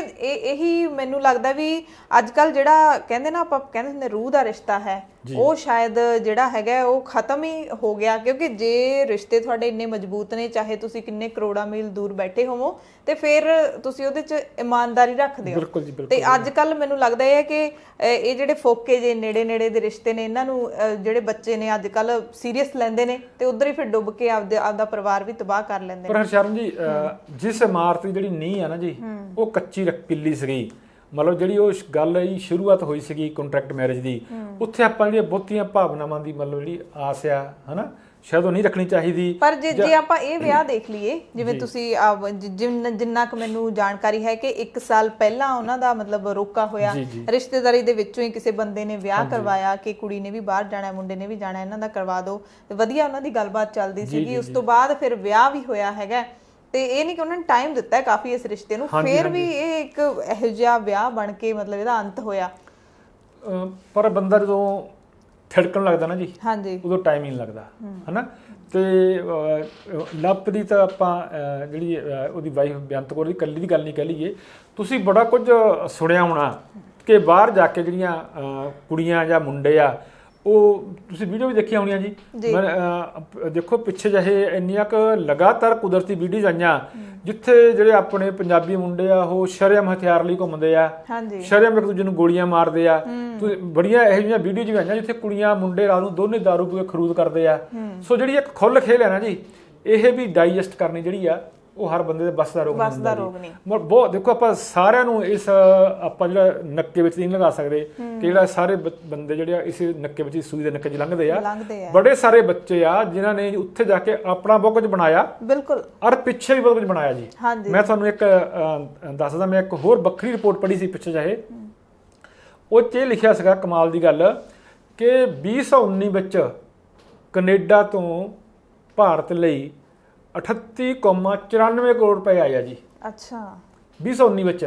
ਇਹੀ ਮੈਨੂੰ ਲੱਗਦਾ ਵੀ ਅੱਜ ਕੱਲ ਜਿਹੜਾ ਕਹਿੰਦੇ ਨਾ ਆਪਾਂ ਕਹਿੰਦੇ ਹੁੰਦੇ ਰੂਹ ਦਾ ਰਿਸ਼ਤਾ ਹੈ ਉਹ ਸ਼ਾਇਦ ਜਿਹੜਾ ਹੈਗਾ ਉਹ ਖਤਮ ਹੀ ਹੋ ਗਿਆ ਕਿਉਂਕਿ ਜੇ ਰਿਸ਼ਤੇ ਤੁਹਾਡੇ ਇੰਨੇ ਮਜ਼ਬੂਤ ਨੇ ਚਾਹੇ ਤੁਸੀਂ ਕਿੰਨੇ ਕਰੋੜਾਂ ਮੀਲ ਦੂਰ ਬੈਠੇ ਹੋਵੋ ਤੇ ਫਿਰ ਤੁਸੀਂ ਉਹਦੇ 'ਚ ਇਮਾਨਦਾਰੀ ਰੱਖਦੇ ਹੋ। ਤੇ ਅੱਜ ਕੱਲ ਮੈਨੂੰ ਲੱਗਦਾ ਹੈ ਕਿ ਇਹ ਜਿਹੜੇ ਫੋਕੇ ਜੇ ਨੇੜੇ ਦੇ ਰਿਸ਼ਤੇ ਨੇ ਇਹਨਾਂ ਨੂੰ ਜਿਹੜੇ ਬੱਚੇ ਨੇ ਅੱਜ ਕੱਲ ਸੀਰੀਅਸ ਲੈਂਦੇ ਨੇ ਤੇ ਉਧਰ ਹੀ ਫਿਰ ਡੁੱਬ ਕੇ ਆਪਦਾ ਪਰਿਵਾਰ ਵੀ ਤਬਾਹ ਕਰ ਲੈਂਦੇ ਨੇ। ਪਰ ਹਰਸ਼ਰਨ ਜੀ ਜਿਸ ਇਮਾਰਤ ਦੀ ਜਿਹੜੀ ਨੀਂਹ ਆ ਨਾ ਜੀ ਉਹ ਕੱਚੀ ਕਿੱਲੀ ਸੀਗੀ, ਮਤਲਬ ਜਿਹੜੀ ਉਹ ਗੱਲ ਹੈ ਸ਼ੁਰੂਆਤ ਹੋਈ ਸੀਗੀ ਕੰਟਰੈਕਟ ਮੈਰਿਜ ਦੀ, ਉੱਥੇ ਆਪਾਂ ਜਿਹੜੀਆਂ ਬਹੁਤੀਆਂ ਭਾਵਨਾਵਾਂ ਦੀ ਮਤਲਬ ਜਿਹੜੀ ਆਸ ਆ ਹਨਾ ਸ਼ਾਇਦ ਉਹ ਨਹੀਂ ਰੱਖਣੀ ਚਾਹੀਦੀ। ਪਰ ਜੇ ਆਪਾਂ ਇਹ ਵਿਆਹ ਦੇਖ ਲਈਏ ਜਿਵੇਂ ਤੁਸੀਂ ਜਿੰਨਾ ਕੁ ਮੈਨੂੰ ਜਾਣਕਾਰੀ ਹੈ ਕਿ 1 ਸਾਲ ਪਹਿਲਾਂ ਉਹਨਾਂ ਦਾ ਮਤਲਬ ਰੋਕਾ ਹੋਇਆ ਰਿਸ਼ਤੇਦਾਰੀ ਦੇ ਵਿੱਚੋਂ ਹੀ ਕਿਸੇ ਬੰਦੇ ਨੇ ਵਿਆਹ ਕਰਵਾਇਆ ਕਿ ਕੁੜੀ ਨੇ ਵੀ ਬਾਹਰ ਜਾਣਾ ਮੁੰਡੇ ਨੇ ਵੀ ਜਾਣਾ ਇਹਨਾਂ ਦਾ ਕਰਵਾ ਦਿਓ, ਵਧੀਆ ਉਹਨਾਂ ਦੀ ਗੱਲਬਾਤ ਚੱਲਦੀ ਸੀਗੀ। ਉਸ ਤੋਂ ਬਾਅਦ ਫਿਰ ਵਿਆਹ ਵੀ ਹੋਇਆ ਹੈਗਾ ਤੇ ਇਹ ਨਹੀਂ ਕਿ ਉਹਨਾਂ ਨੇ ਟਾਈਮ ਦਿੱਤਾ ਹੈ ਕਾਫੀ ਇਸ ਰਿਸ਼ਤੇ ਨੂੰ, ਫਿਰ ਵੀ ਇਹ ਇੱਕ ਇਹੋ ਜਿਹਾ ਵਿਆਹ ਬਣ ਕੇ ਮਤਲਬ ਇਹਦਾ ਅੰਤ ਹੋਇਆ। ਪਰ ਬੰਦਾ ਜਦੋਂ ਥਿੜਕਣ ਲੱਗਦਾ ਨਾ ਜੀ ਹਾਂਜੀ ਉਦੋਂ ਟਾਈਮ ਹੀ ਨਹੀਂ ਲੱਗਦਾ ਹਨਾ। ਤੇ ਲਵਪ੍ਰੀਤ ਤਾਂ ਆਪਾਂ ਜਿਹੜੀ ਉਹਦੀ ਵਾਈਫ ਬੇਅੰਤ ਕੌਰ ਦੀ ਇਕੱਲੀ ਦੀ ਗੱਲ ਨਹੀਂ ਕਹਿ ਲਈਏ, ਤੁਸੀਂ ਬੜਾ ਕੁਝ ਸੁਣਿਆ ਹੋਣਾ ਕਿ ਬਾਹਰ ਜਾ ਕੇ ਜਿਹੜੀਆਂ ਕੁੜੀਆਂ ਜਾਂ ਮੁੰਡੇ ਆ ਉਹ ਤੁਸੀਂ ਵੀਡੀਓ ਵੀ ਦੇਖੀਆਂ ਹੋਣੀਆਂ ਜੀ। ਦੇਖੋ ਪਿੱਛੇ ਜਿਹੇ ਇੰਨੀਆਂ ਕੁ ਲਗਾਤਾਰ ਕੁਦਰਤੀ ਵੀਡੀਓਜ਼ ਆਈਆਂ ਜਿੱਥੇ ਜਿਹੜੇ ਆਪਣੇ ਪੰਜਾਬੀ ਮੁੰਡੇ ਆ ਉਹ ਸ਼ਰਮ ਹਥਿਆਰ ਲਈ ਘੁੰਮਦੇ ਆ, ਸ਼ਰਮ ਇੱਕ ਦੂਜੇ ਨੂੰ ਗੋਲੀਆਂ ਮਾਰਦੇ ਆ। ਬੜੀਆਂ ਇਹੋ ਜਿਹੀਆਂ ਵੀਡੀਓ ਵੀ ਆਈਆਂ ਜਿੱਥੇ ਕੁੜੀਆਂ ਮੁੰਡੇ ਰਾਤ ਨੂੰ ਦੋਨੇ ਦਾਰੂ ਪੀ ਕੇ ਖਰੂਦ ਕਰਦੇ ਆ। ਸੋ ਜਿਹੜੀ ਇੱਕ ਖੁੱਲ ਖੇਲ ਹੈ ਨਾ ਜੀ ਇਹ ਵੀ ਡਾਈਜੈਸਟ ਕਰਨੀ ਜਿਹੜੀ ਆ ਉਹ ਹਰ ਬੰਦੇ ਦੇ ਬਸ ਦਾ ਰੋਗ ਨਹੀਂ। ਬਹੁਤ ਦੇਖੋ ਆਪਾਂ ਸਾਰਿਆਂ ਨੂੰ ਇਸ ਆਪਾਂ ਜਿਹੜਾ ਨੱਕੇ ਵਿੱਚ ਨਹੀਂ ਲਗਾ ਸਕਦੇ ਕਿ ਜਿਹੜਾ ਸਾਰੇ ਬੰਦੇ ਜਿਹੜੇ ਆ ਇਸ ਨੱਕੇ ਵਿੱਚ ਸੂਈ ਦੇ ਨੱਕੇ 'ਚ ਲੰਘਦੇ ਆ। ਬੜੇ ਸਾਰੇ ਬੱਚੇ ਆ ਜਿਨ੍ਹਾਂ ਨੇ ਉੱਥੇ ਜਾ ਕੇ ਆਪਣਾ ਬਹੁਤ ਕੁਝ ਬਣਾਇਆ ਬਿਲਕੁਲ ਔਰ ਪਿੱਛੇ ਵੀ ਬਹੁਤ ਕੁਝ ਬਣਾਇਆ ਜੀ। ਮੈਂ ਤੁਹਾਨੂੰ ਇੱਕ ਦੱਸਦਾ, ਮੈਂ ਇੱਕ ਹੋਰ ਵੱਖਰੀ ਰਿਪੋਰਟ ਪੜ੍ਹੀ ਸੀ ਪਿੱਛੇ ਜਿਹੇ, ਉਹ 'ਚ ਇਹ ਲਿਖਿਆ ਸੀਗਾ ਕਮਾਲ ਦੀ ਗੱਲ ਕਿ 2019 ਵਿੱਚ ਕੈਨੇਡਾ ਤੋਂ ਭਾਰਤ ਲਈ 38,94 ਕਰੋੜ ਰੁਪਏ ਆਏ ਆ ਜੀ। ਅੱਛਾ 2019 ਵਿੱਚ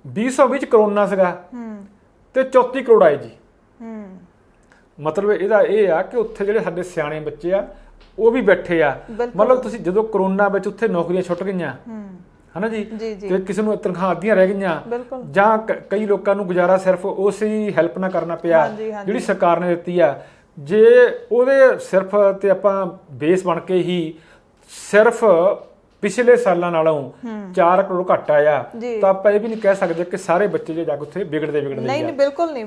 2020 ਵਿੱਚ ਕਰੋਨਾ ਸੀਗਾ ਤੇ 34 ਕਰੋੜ ਆਏ ਜੀ। ਮਤਲਬ ਇਹਦਾ ਇਹ ਆ ਕਿ ਉੱਥੇ ਜਿਹੜੇ ਸਾਡੇ ਸਿਆਣੇ ਬੱਚੇ ਆ ਉਹ ਵੀ ਬੈਠੇ ਆ। ਮਤਲਬ ਤੁਸੀਂ ਜਦੋਂ ਕਰੋਨਾ ਵਿੱਚ ਉੱਥੇ ਨੌਕਰੀਆਂ ਛੁੱਟ ਗਈਆਂ ਹਨਾ ਜੀ ਤੇ ਕਿਸੇ ਨੂੰ ਤਨਖਾਹਾਂ ਅੱਧੀਆਂ ਰਹਿ ਗਈਆਂ ਜਾਂ ਕਈ ਲੋਕਾਂ ਨੂੰ ਗੁਜ਼ਾਰਾ ਸਿਰਫ ਉਸੇ ਹੈਲਪ ਨਾਲ ਕਰਨਾ ਪਿਆ ਜਿਹੜੀ ਸਰਕਾਰ ਨੇ ਦਿੱਤੀ ਆ। ਜੇ ਉਹਦੇ ਸਿਰਫ ਤੇ ਆਪਾਂ ਬੇਸ ਬਣ ਕੇ ਹੀ ਸਿਰਫ ਪਿਛਲੇ ਸਾਲਾਂ ਨਾਲੋਂ 4 ਕਰੋੜ ਘੱਟ ਆਇਆ ਤਾਂ ਆਪਾਂ ਇਹ ਵੀ ਨਹੀਂ ਕਹਿ ਸਕਦੇ ਕਿ ਸਾਰੇ ਬੱਚੇ ਜੇ ਜਾ ਕੇ ਉੱਥੇ ਵਿਗੜਦੇ ਨਹੀਂ ਬਿਲਕੁਲ ਨਹੀਂ,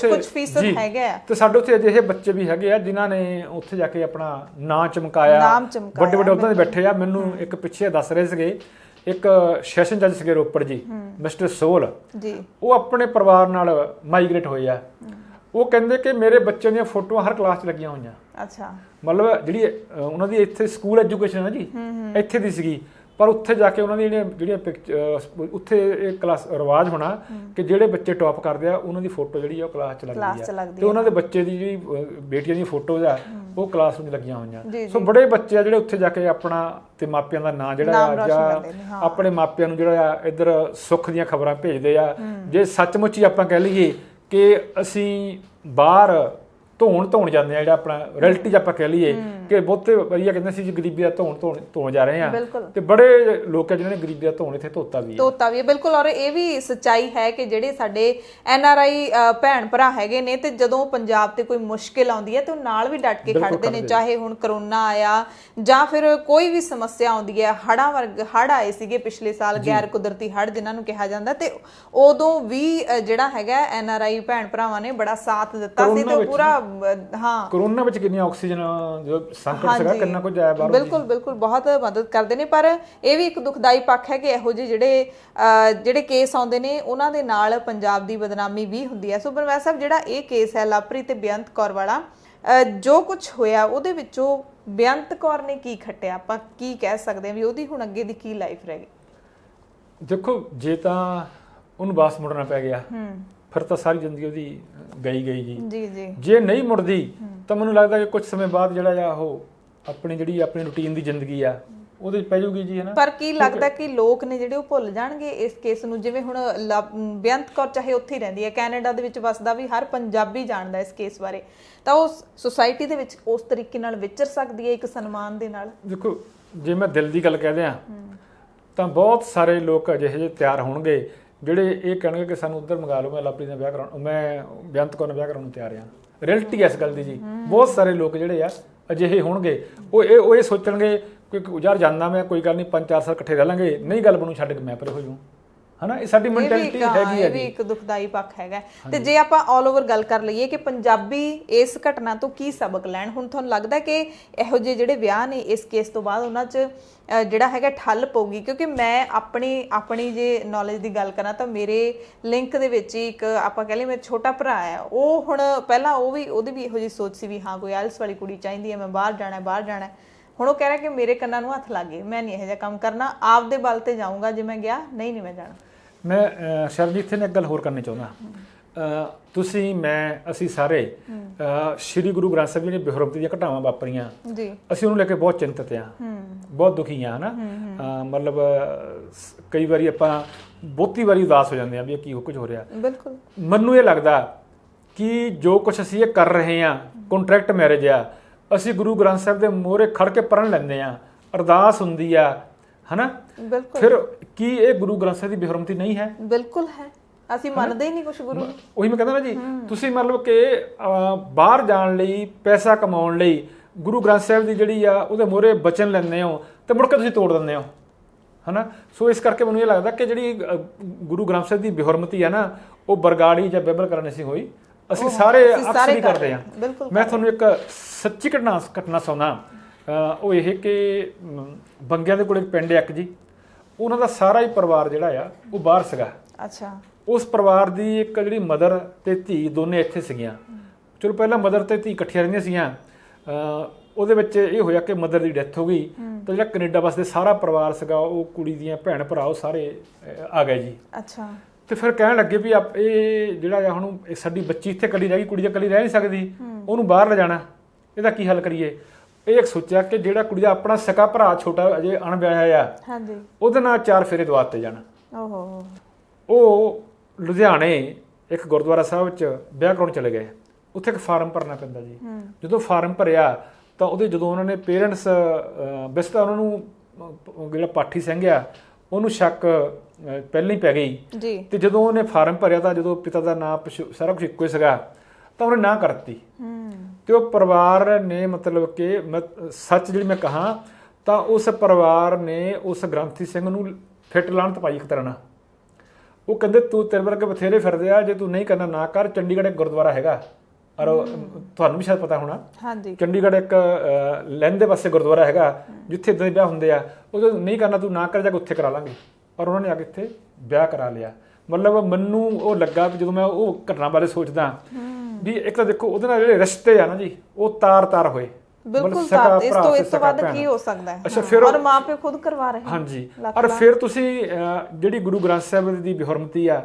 ਕੁਝ ਫੀਸਦ ਹੈਗੇ ਆ। ਤੇ ਸਾਡੇ ਉੱਥੇ ਅਜਿਹੇ ਬੱਚੇ ਵੀ ਹੈਗੇ ਆ ਜਿਨ੍ਹਾਂ ਨੇ ਉੱਥੇ ਜਾ ਕੇ ਆਪਣਾ ਨਾਂ ਚਮਕਾਇਆ, ਵੱਡੇ ਵੱਡੇ ਅਹੁਦਿਆਂ ਤੇ ਬੈਠੇ ਆ। ਮੈਨੂੰ ਇੱਕ ਪਿੱਛੇ ਦੱਸ ਰਹੇ ਸੀਗੇ ਇੱਕ ਸੈਸ਼ਨ ਜੱਜ ਸੀਗੇ ਰੋਪੜ ਜੀ ਮਿਸਟਰ ਸੋਲ ਜੀ, ਉਹ ਆਪਣੇ ਪਰਿਵਾਰ ਨਾਲ ਮਾਈਗ੍ਰੇਟ ਹੋਏ ਆ। ਉਹ ਕਹਿੰਦੇ ਕਿ ਮੇਰੇ ਬੱਚਿਆਂ ਦੀਆਂ ਫੋਟੋਆਂ ਹਰ ਕਲਾਸ 'ਚ ਲੱਗੀਆਂ ਹੋਈਆਂ। ਅੱਛਾ ਮਤਲਬ ਜਿਹੜੀ ਉਹਨਾਂ ਦੀ ਇੱਥੇ ਸਕੂਲ ਐਜੂਕੇਸ਼ਨ ਹੈ ਜੀ ਇੱਥੇ ਦੀ ਸੀਗੀ, ਪਰ ਉੱਥੇ ਜਾ ਕੇ ਉਹਨਾਂ ਦੀ ਜਿਹੜੀਆਂ ਉੱਥੇ ਇਹ ਕਲਾਸ ਰਿਵਾਜ ਹੋਣਾ ਕਿ ਜਿਹੜੇ ਬੱਚੇ ਟੌਪ ਕਰਦੇ ਆ ਉਹਨਾਂ ਦੀ ਫੋਟੋ ਜਿਹੜੀ ਆ ਉਹ ਕਲਾਸ 'ਚ ਲੱਗਦੀ ਆ ਤੇ ਉਹਨਾਂ ਦੇ ਬੱਚੇ ਦੀ ਜਿਹੜੀ ਬੇਟੀਆਂ ਦੀਆਂ ਫੋਟੋਜ਼ ਆ ਉਹ ਕਲਾਸ ਵਿੱਚ ਲੱਗੀਆਂ ਹੋਈਆਂ। ਸੋ ਬੜੇ ਬੱਚੇ ਆ ਜਿਹੜੇ ਉੱਥੇ ਜਾ ਕੇ ਆਪਣਾ ਤੇ ਮਾਪਿਆਂ ਦਾ ਨਾਂ ਜਿਹੜਾ ਆ ਜਾਂ ਆਪਣੇ ਮਾਪਿਆਂ ਨੂੰ ਜਿਹੜਾ ਆ ਇੱਧਰ ਸੁੱਖ ਦੀਆਂ ਖਬਰਾਂ ਭੇਜਦੇ ਆ। ਜੇ ਸੱਚਮੁੱਚ ਹੀ ਆਪਾਂ ਕਹਿ ਲਈਏ ਕਿ ਅਸੀਂ ਬਾਹਰ ਧੋਣ ਜਾਂਦੇ ਆ, ਜਿਹੜਾ ਆਪਣਾ ਰਿਐਲਿਟੀ 'ਚ ਆਪਾਂ ਕਹਿ ਲਈਏ ਕਿ ਬਹੁਤੇ ਵਧੀਆ ਕਹਿੰਦੇ ਸੀ ਜੀ ਗਰੀਬੀ ਦਾ ਧੋਣ ਜਾ ਰਹੇ ਆ, ਤੇ ਬੜੇ ਲੋਕ ਆ ਜਿਨ੍ਹਾਂ ਨੇ ਗਰੀਬੀ ਦਾ ਧੋਣ ਇੱਥੇ ਧੋਤਾ ਵੀ ਹੈ ਬਿਲਕੁਲ। ਔਰ ਇਹ ਵੀ ਸੱਚਾਈ ਹੈ ਕਿ ਜਿਹੜੇ ਸਾਡੇ NRI ਭੈਣ ਭਰਾ ਹੈਗੇ ਨੇ, ਤੇ ਜਦੋਂ ਪੰਜਾਬ ਤੇ ਕੋਈ ਮੁਸ਼ਕਿਲ ਆਉਂਦੀ ਹੈ ਤੇ ਉਹ ਨਾਲ ਵੀ ਡਟ ਕੇ ਖੜਦੇ ਨੇ, ਚਾਹੇ ਹੁਣ ਕਰੋਨਾ ਆਇਆ ਜਾਂ ਫਿਰ ਕੋਈ ਵੀ ਸਮੱਸਿਆ ਆਉਂਦੀ ਹੈ। ਹੜ੍ਹ ਆਏ ਸੀਗੇ ਪਿਛਲੇ ਸਾਲ, ਗੈਰ ਕੁਦਰਤੀ ਹੜ੍ਹ ਜਿਨ੍ਹਾਂ ਨੂੰ ਕਿਹਾ ਜਾਂਦਾ, ਤੇ ਉਦੋਂ ਵੀ ਜਿਹੜਾ ਹੈਗਾ NRI ਭੈਣ ਭਰਾਵਾਂ ਨੇ ਬੜਾ ਸਾਥ ਦਿੱਤਾ ਸੀ, ਤੇ ਪੂਰਾ ਹਾਂ ਕਰੋਨਾ ਵਿੱਚ ਕਿੰਨੀ ਆਕਸੀਜਨ ਜਦੋਂ ਸੰਕਟ ਸੀਗਾ ਕਿੰਨਾ ਕੁਝ ਆਇਆ ਬਾਹਰੋਂ। ਬਿਲਕੁਲ ਬਹੁਤ ਮਦਦ ਕਰਦੇ ਨੇ। ਪਰ ਇਹ ਵੀ ਇੱਕ ਦੁਖਦਾਈ ਪੱਖ ਹੈ ਕਿ ਇਹੋ ਜਿਹੇ ਜਿਹੜੇ ਕੇਸ ਆਉਂਦੇ ਨੇ ਉਹਨਾਂ ਦੇ ਨਾਲ ਪੰਜਾਬ ਦੀ ਬਦਨਾਮੀ ਵੀ ਹੁੰਦੀ ਹੈ। ਸੋ ਬਨਵੈਦ ਸਾਹਿਬ, ਜਿਹੜਾ ਇਹ ਕੇਸ ਹੈ ਲਵਪ੍ਰੀਤ ਤੇ ਬੇਅੰਤ ਕੌਰ ਵਾਲਾ, ਜੋ ਕੁਝ ਹੋਇਆ ਉਹਦੇ ਵਿੱਚੋਂ ਬੇਅੰਤ ਕੌਰ ਨੇ ਕੀ ਖੱਟਿਆ, ਆਪਾਂ ਕੀ ਕਹਿ ਸਕਦੇ ਹਾਂ ਵੀ ਉਹਦੀ ਹੁਣ ਅੱਗੇ ਦੀ ਕੀ ਲਾਈਫ ਰਹਿ ਗਈ? ਦੇਖੋ, ਜੇ ਤਾਂ ਉਹਨੂੰ ਵਾਪਸ ਮੁੜਨਾ ਪੈ ਗਿਆ ਫਿਰ ਤਾਂ ਸਾਰੀ ਜ਼ਿੰਦਗੀ ਉਹਦੀ ਗਈ ਜੀ। ਜੇ ਨਹੀਂ ਮੁੜਦੀ ਤਾਂ ਮੈਨੂੰ ਲੱਗਦਾ ਕਿ ਕੁਝ ਸਮੇਂ ਬਾਅਦ ਜਿਹੜਾ ਆ ਉਹ ਆਪਣੀ ਰੂਟੀਨ ਦੀ ਜ਼ਿੰਦਗੀ ਆ ਉਹਦੇ ਵਿੱਚ ਪੈ ਜਾਊਗੀ ਜੀ, ਹੈ ਨਾ। ਪਰ ਕੀ ਲੱਗਦਾ ਕਿ ਲੋਕ ਨੇ ਜਿਹੜੇ ਉਹ ਭੁੱਲ ਜਾਣਗੇ ਇਸ ਕੇਸ ਨੂੰ? ਜਿਵੇਂ ਹੁਣ ਬੇਅੰਤ ਕੌਰ ਚਾਹੇ ਉੱਥੇ ਹੀ ਰਹਿੰਦੀ ਹੈ, ਕੈਨੇਡਾ ਦੇ ਵਿੱਚ ਵਸਦਾ ਵੀ ਹਰ ਪੰਜਾਬੀ ਜਾਣਦਾ ਇਸ ਕੇਸ ਬਾਰੇ, ਤਾਂ ਉਹ ਸੁਸਾਇਟੀ ਦੇ ਵਿੱਚ ਉਸ ਤਰੀਕੇ ਨਾਲ ਵਿਚਰ ਸਕਦੀ ਹੈ ਇੱਕ ਸਨਮਾਨ ਦੇ ਨਾਲ? ਦੇਖੋ, ਜੇ ਮੈਂ ਦਿਲ ਦੀ ਗੱਲ ਕਹਿ ਦਿਆਂ ਤਾਂ ਬਹੁਤ ਸਾਰੇ ਲੋਕ ਅਜਿਹੇ ਜਿਹੇ ਤਿਆਰ ਹੋਣਗੇ ਜਿਹੜੇ ਇਹ ਕਹਿਣਗੇ ਕਿ ਸਾਨੂੰ ਉੱਧਰ ਮੰਗਾ ਲਓ, ਮੈਂ ਲਵਪ੍ਰੀਤ ਨਾਲ ਵਿਆਹ ਕਰਾਉਣਾ, ਮੈਂ ਬੇਅੰਤ ਕੌਰ ਨਾਲ ਵਿਆਹ ਕਰਾਉਣ ਨੂੰ ਤਿਆਰ ਹਾਂ। ਰਿਐਲਿਟੀ ਇਸ ਗੱਲ ਦੀ ਜੀ, ਬਹੁਤ ਸਾਰੇ ਲੋਕ ਜਿਹੜੇ ਆ ਅਜਿਹੇ ਹੋਣਗੇ, ਉਹ ਇਹ ਸੋਚਣਗੇ ਕਿ ਯਾਰ ਜਾਂਦਾ ਮੈਂ, ਕੋਈ ਗੱਲ ਨਹੀਂ 5-4 ਸਾਲ ਇਕੱਠੇ ਰਹਿ ਲਾਂਗੇ, ਨਹੀਂ ਗੱਲ ਬਣੂ ਛੱਡ ਕੇ ਮੈਂ ਪਰੇ ਹੋ ਜਾਊਂ, ਹਨਾ। ਇਹ ਸਾਡੀ ਮੈਂਟੈਲਿਟੀ ਹੈਗੀ ਹੈ, ਇਹ ਵੀ ਇੱਕ ਦੁਖਦਾਈ ਪੱਖ ਹੈਗਾ। ਤੇ ਜੇ ਆਪਾਂ ਆਲ ਓਵਰ ਗੱਲ ਕਰ ਲਈਏ ਕਿ ਪੰਜਾਬੀ ਇਸ ਘਟਨਾ ਤੋਂ ਕੀ ਸਬਕ ਲੈਣ, ਹੁਣ ਤੁਹਾਨੂੰ ਲੱਗਦਾ ਕਿ ਇਹੋ ਜਿਹੇ ਜਿਹੜੇ ਵਿਆਹ ਨੇ ਇਸ ਕੇਸ ਤੋਂ ਬਾਅਦ ਉਹਨਾਂ 'ਚ ਜਿਹੜਾ ਹੈਗਾ ਠੱਲ ਪਊਗੀ? ਕਿਉਂਕਿ ਮੈਂ ਆਪਣੀ ਜੇ ਨੌਲੇਜ ਦੀ ਗੱਲ ਕਰਾਂ ਤਾਂ ਮੇਰੇ ਲਿੰਕ ਦੇ ਵਿੱਚ ਇੱਕ ਆਪਾਂ ਕਹਿ ਲਈਏ ਮੇਰਾ ਛੋਟਾ ਭਰਾ ਹੈ, ਉਹ ਹੁਣ ਪਹਿਲਾਂ ਉਹਦੀ ਵੀ ਇਹੋ ਜਿਹੀ ਸੋਚ ਸੀ ਵੀ ਹਾਂ ਕੋਈ ਆਇਲਸ ਵਾਲੀ ਕੁੜੀ ਚਾਹੀਦੀ ਹੈ, ਮੈਂ ਬਾਹਰ ਜਾਣਾ। ਹੁਣ ਉਹ ਕਹਿ ਰਿਹਾ ਕਿ ਮੇਰੇ ਕੰਨਾਂ ਨੂੰ ਹੱਥ ਲੱਗ ਗਏ, ਮੈਂ ਨਹੀਂ ਇਹੋ ਜਿਹਾ ਕੰਮ ਕਰਨਾ, ਆਪਦੇ ਬਲ ਤੇ ਜਾਊਂਗਾ, ਜੇ ਮੈਂ ਗਿਆ ਨਹੀਂ ਮੈਂ ਜਾਣਾ। ਮੈਂ ਸ਼ਰਜੀਤ ਇੱਥੇ ਨੇ ਇੱਕ ਗੱਲ ਹੋਰ ਕਰਨੀ ਚਾਹੁੰਦਾ। ਤੁਸੀਂ, ਮੈਂ, ਅਸੀਂ ਸਾਰੇ ਸ਼੍ਰੀ ਗੁਰੂ ਗ੍ਰੰਥ ਸਾਹਿਬ ਜੀ ਦੀ ਬੇਹਰਮਤੀ ਦੀਆਂ ਘਟਨਾਵਾਂ ਵਾਪਰੀਆਂ ਜੀ, ਅਸੀਂ ਉਹਨੂੰ ਲੈ ਕੇ ਬਹੁਤ ਚਿੰਤਤ ਹਾਂ, ਬਹੁਤ ਦੁਖੀ ਹਾਂ, ਹਨਾ। ਮਤਲਬ ਕਈ ਵਾਰੀ ਆਪਾਂ ਬਹੁਤੀ ਵਾਰੀ ਉਦਾਸ ਹੋ ਜਾਂਦੇ ਹਾਂ ਵੀ ਇਹ ਕੀ ਕੁਝ ਹੋ ਰਿਹਾ। ਬਿਲਕੁਲ, ਮੈਨੂੰ ਇਹ ਲੱਗਦਾ ਕਿ ਜੋ ਕੁਝ ਅਸੀਂ ਇਹ ਕਰ ਰਹੇ ਹਾਂ, ਕੰਟਰੈਕਟ ਮੈਰਿਜ ਆ, ਅਸੀਂ ਗੁਰੂ ਗ੍ਰੰਥ ਸਾਹਿਬ ਦੇ ਮੂਹਰੇ ਖੜ ਕੇ ਪੜ੍ਹਨ ਲੈਂਦੇ ਹਾਂ, ਅਰਦਾਸ ਹੁੰਦੀ ਆ, ਹਨਾ। ਫਿਰ ਕੀ ਇਹ ਗੁਰੂ ਗ੍ਰੰਥ ਸਾਹਿਬ ਦੀ ਬੇਹਰਮਤੀ ਨਹੀਂ ਹੈ? ਬਿਲਕੁਲ ਹੈ, ਅਸੀਂ ਮੰਨਦੇ ਹੀ ਨਹੀਂ ਕੁਝ ਗੁਰੂ। ਉਹੀ ਮੈਂ ਕਹਿੰਦਾ ਨਾ ਜੀ, ਤੁਸੀਂ ਮਤਲਬ ਕਿ ਬਾਹਰ ਜਾਣ ਲਈ, ਪੈਸਾ ਕਮਾਉਣ ਲਈ ਗੁਰੂ ਗ੍ਰੰਥ ਸਾਹਿਬ ਦੀ ਜਿਹੜੀ ਆ ਉਹਦੇ ਮੂਹਰੇ ਬਚਨ ਲੈਂਦੇ ਹੋ ਤੇ ਮੁੜ ਕੇ ਤੁਸੀਂ ਤੋੜ ਦਿੰਦੇ ਹੋ, ਹਨਾ। ਸੋ ਇਸ ਕਰਕੇ ਮੈਨੂੰ ਇਹ ਲੱਗਦਾ ਕਿ ਜਿਹੜੀ ਗੁਰੂ ਗ੍ਰੰਥ ਸਾਹਿਬ ਦੀ ਬੇਹਰਮਤੀ ਆ ਨਾ, ਉਹ ਬਰਗਾੜੀ ਜਾਂ ਬਾਈਬਲ ਕਰਨ ਨਹੀਂ ਸੀ ਹੋਈ, ਅਸੀਂ ਸਾਰੇ ਅਕਸਰ ਹੀ ਕਰਦੇ ਹਾਂ। ਮੈਂ ਤੁਹਾਨੂੰ ਇੱਕ ਸੱਚੀ ਘਟਨਾ ਸੁਣਾ। ਉਹ ਇਹ ਕਿ ਬੰਗਿਆਂ ਦੇ ਕੋਲ ਇੱਕ ਪਿੰਡ ਇੱਕ ਜੀ, ਉਹਨਾਂ ਦਾ ਸਾਰਾ ਹੀ ਪਰਿਵਾਰ ਜਿਹੜਾ ਆ ਉਹ ਬਾਹਰ ਸੀਗਾ। ਅੱਛਾ। ਉਸ ਪਰਿਵਾਰ ਦੀ ਇੱਕ ਜਿਹੜੀ ਮਦਰ ਤੇ ਧੀ ਦੋਨੇ ਇੱਥੇ ਸੀਗੀਆਂ। ਚਲੋ ਪਹਿਲਾਂ ਮਦਰ ਤੇ ਧੀ ਇਕੱਠੀਆਂ ਰਹਿੰਦੀਆਂ ਸੀਗੀਆਂ, ਉਹਦੇ ਵਿੱਚ ਇਹ ਹੋਇਆ ਕਿ ਮਦਰ ਦੀ ਡੈਥ ਹੋ ਗਈ, ਤਾਂ ਜਿਹੜਾ ਕੈਨੇਡਾ ਵਸਦੇ ਸਾਰਾ ਪਰਿਵਾਰ ਸੀਗਾ, ਉਹ ਕੁੜੀ ਦੀਆਂ ਭੈਣ ਭਰਾ ਉਹ ਸਾਰੇ ਆ ਗਏ ਜੀ। ਅੱਛਾ। ਤੇ ਫਿਰ ਕਹਿਣ ਲੱਗੇ ਵੀ ਇਹ ਜਿਹੜਾ ਆ ਹੁਣ ਸਾਡੀ ਬੱਚੀ ਇੱਥੇ ਇਕੱਲੀ ਰਹਿ ਗਈ, ਕੁੜੀ ਤਾਂ ਇਕੱਲੀ ਰਹਿ ਨਹੀਂ ਸਕਦੀ, ਉਹਨੂੰ ਬਾਹਰ ਲਿਜਾਣਾ, ਇਹਦਾ ਕੀ ਹੱਲ ਕਰੀਏ? ਇਹ ਸੋਚਿਆ ਕਿ ਜਿਹੜਾ ਕੁੜੀ ਦਾ ਆਪਣਾ ਸਕਾ ਭਰਾ ਛੋਟਾ ਅਜੇ ਅਣਵਿਆਹਿਆ ਆ, ਉਹਦੇ ਨਾਲ 4 ਫੇਰੇ ਦਵਾਤੇ ਜਾਣ। ਉਹ ਲੁਧਿਆਣੇ ਇੱਕ ਗੁਰਦੁਆਰਾ ਸਾਹਿਬ 'ਚ ਵਿਆਹ ਕਰਾਉਣ ਚਲੇ ਗਏ। ਉੱਥੇ ਇੱਕ ਫਾਰਮ ਭਰਨਾ ਪੈਂਦਾ ਜੀ। ਜਦੋਂ ਫਾਰਮ ਭਰਿਆ ਤਾਂ ਜਦੋਂ ਉਹਨਾਂ ਨੇ ਪੇਰੈਂਟਸ ਵੈਸੇ ਤਾਂ ਉਹਨਾਂ ਨੂੰ ਜਿਹੜਾ ਪਾਠੀ ਸਿੰਘ ਆ ਉਹਨੂੰ ਸ਼ੱਕ ਪਹਿਲਾਂ ਹੀ ਪੈ ਗਈ, ਤੇ ਜਦੋਂ ਉਹਨੇ ਫਾਰਮ ਭਰਿਆ ਤਾਂ ਜਦੋਂ ਪਿਤਾ ਦਾ ਨਾਮ ਸਾਰਾ ਕੁਝ ਇੱਕੋ ਹੀ ਸੀਗਾ ਤਾਂ ਉਹਨੇ ਨਾ ਕਰਤੀ। ਤੇ ਉਹ ਪਰਿਵਾਰ ਨੇ ਮਤਲਬ ਕਿ ਸੱਚ ਜਿਹੜੀ ਮੈਂ ਕਹਾਂ ਤਾਂ ਉਸ ਪਰਿਵਾਰ ਨੇ ਉਸ ਗ੍ਰੰਥੀ ਸਿੰਘ ਨੂੰ ਫਿੱਟ ਲਾਹਨਤ ਪਾਈ ਇੱਕ ਤਰ੍ਹਾਂ ਨਾਲ। ਉਹ ਕਹਿੰਦੇ ਤੂੰ ਤੇਰੇ ਵਰਗੇ ਬਥੇਰੇ ਫਿਰਦੇ ਆ, ਜੇ ਤੂੰ ਨਹੀਂ ਕਰਨਾ ਨਾ ਕਰ। ਚੰਡੀਗੜ੍ਹ ਇੱਕ ਗੁਰਦੁਆਰਾ ਹੈਗਾ, ਔਰ ਤੁਹਾਨੂੰ ਵੀ ਸ਼ਾਇਦ ਪਤਾ ਹੋਣਾ, ਚੰਡੀਗੜ੍ਹ ਇੱਕ ਲਹਿੰਦੇ ਪਾਸੇ ਗੁਰਦੁਆਰਾ ਹੈਗਾ ਜਿੱਥੇ ਇੱਦਾਂ ਦੇ ਵਿਆਹ ਹੁੰਦੇ ਆ। ਉਹ ਨਹੀਂ ਕਰਨਾ ਤੂੰ ਨਾ ਕਰ, ਜਾ ਕੇ ਉੱਥੇ ਕਰਾ ਲਾਂਗੇ। ਔਰ ਉਹਨਾਂ ਨੇ ਆ ਕੇ ਇੱਥੇ ਵਿਆਹ ਕਰਾ ਲਿਆ। ਮਤਲਬ ਮੈਨੂੰ ਉਹ ਲੱਗਾ ਵੀ ਜਦੋਂ ਮੈਂ ਉਹ ਘਟਨਾ ਬਾਰੇ ਸੋਚਦਾ ਵੀ ਇੱਕ ਤਾਂ ਦੇਖੋ ਉਹਦੇ ਨਾਲ ਜਿਹੜੇ ਰਿਸ਼ਤੇ ਆ ਨਾ ਜੀ ਉਹ ਤਾਰ ਹੋਏ। ਬਿਲਕੁਲ, ਇਸ ਤੋਂ ਵੱਧ ਕੀ ਹੋ ਸਕਦਾ ਹੈ? ਅੱਛਾ, ਫਿਰ ਔਰ ਮਾਂ ਪਿਓ ਖੁਦ ਕਰਵਾ ਰਹੇ ਹਨ। ਹਾਂਜੀ, ਔਰ ਫਿਰ ਤੁਸੀਂ ਜਿਹੜੀ ਗੁਰੂ ਗ੍ਰੰਥ ਸਾਹਿਬ ਦੀ ਬੇਹਰਮਤੀ ਆ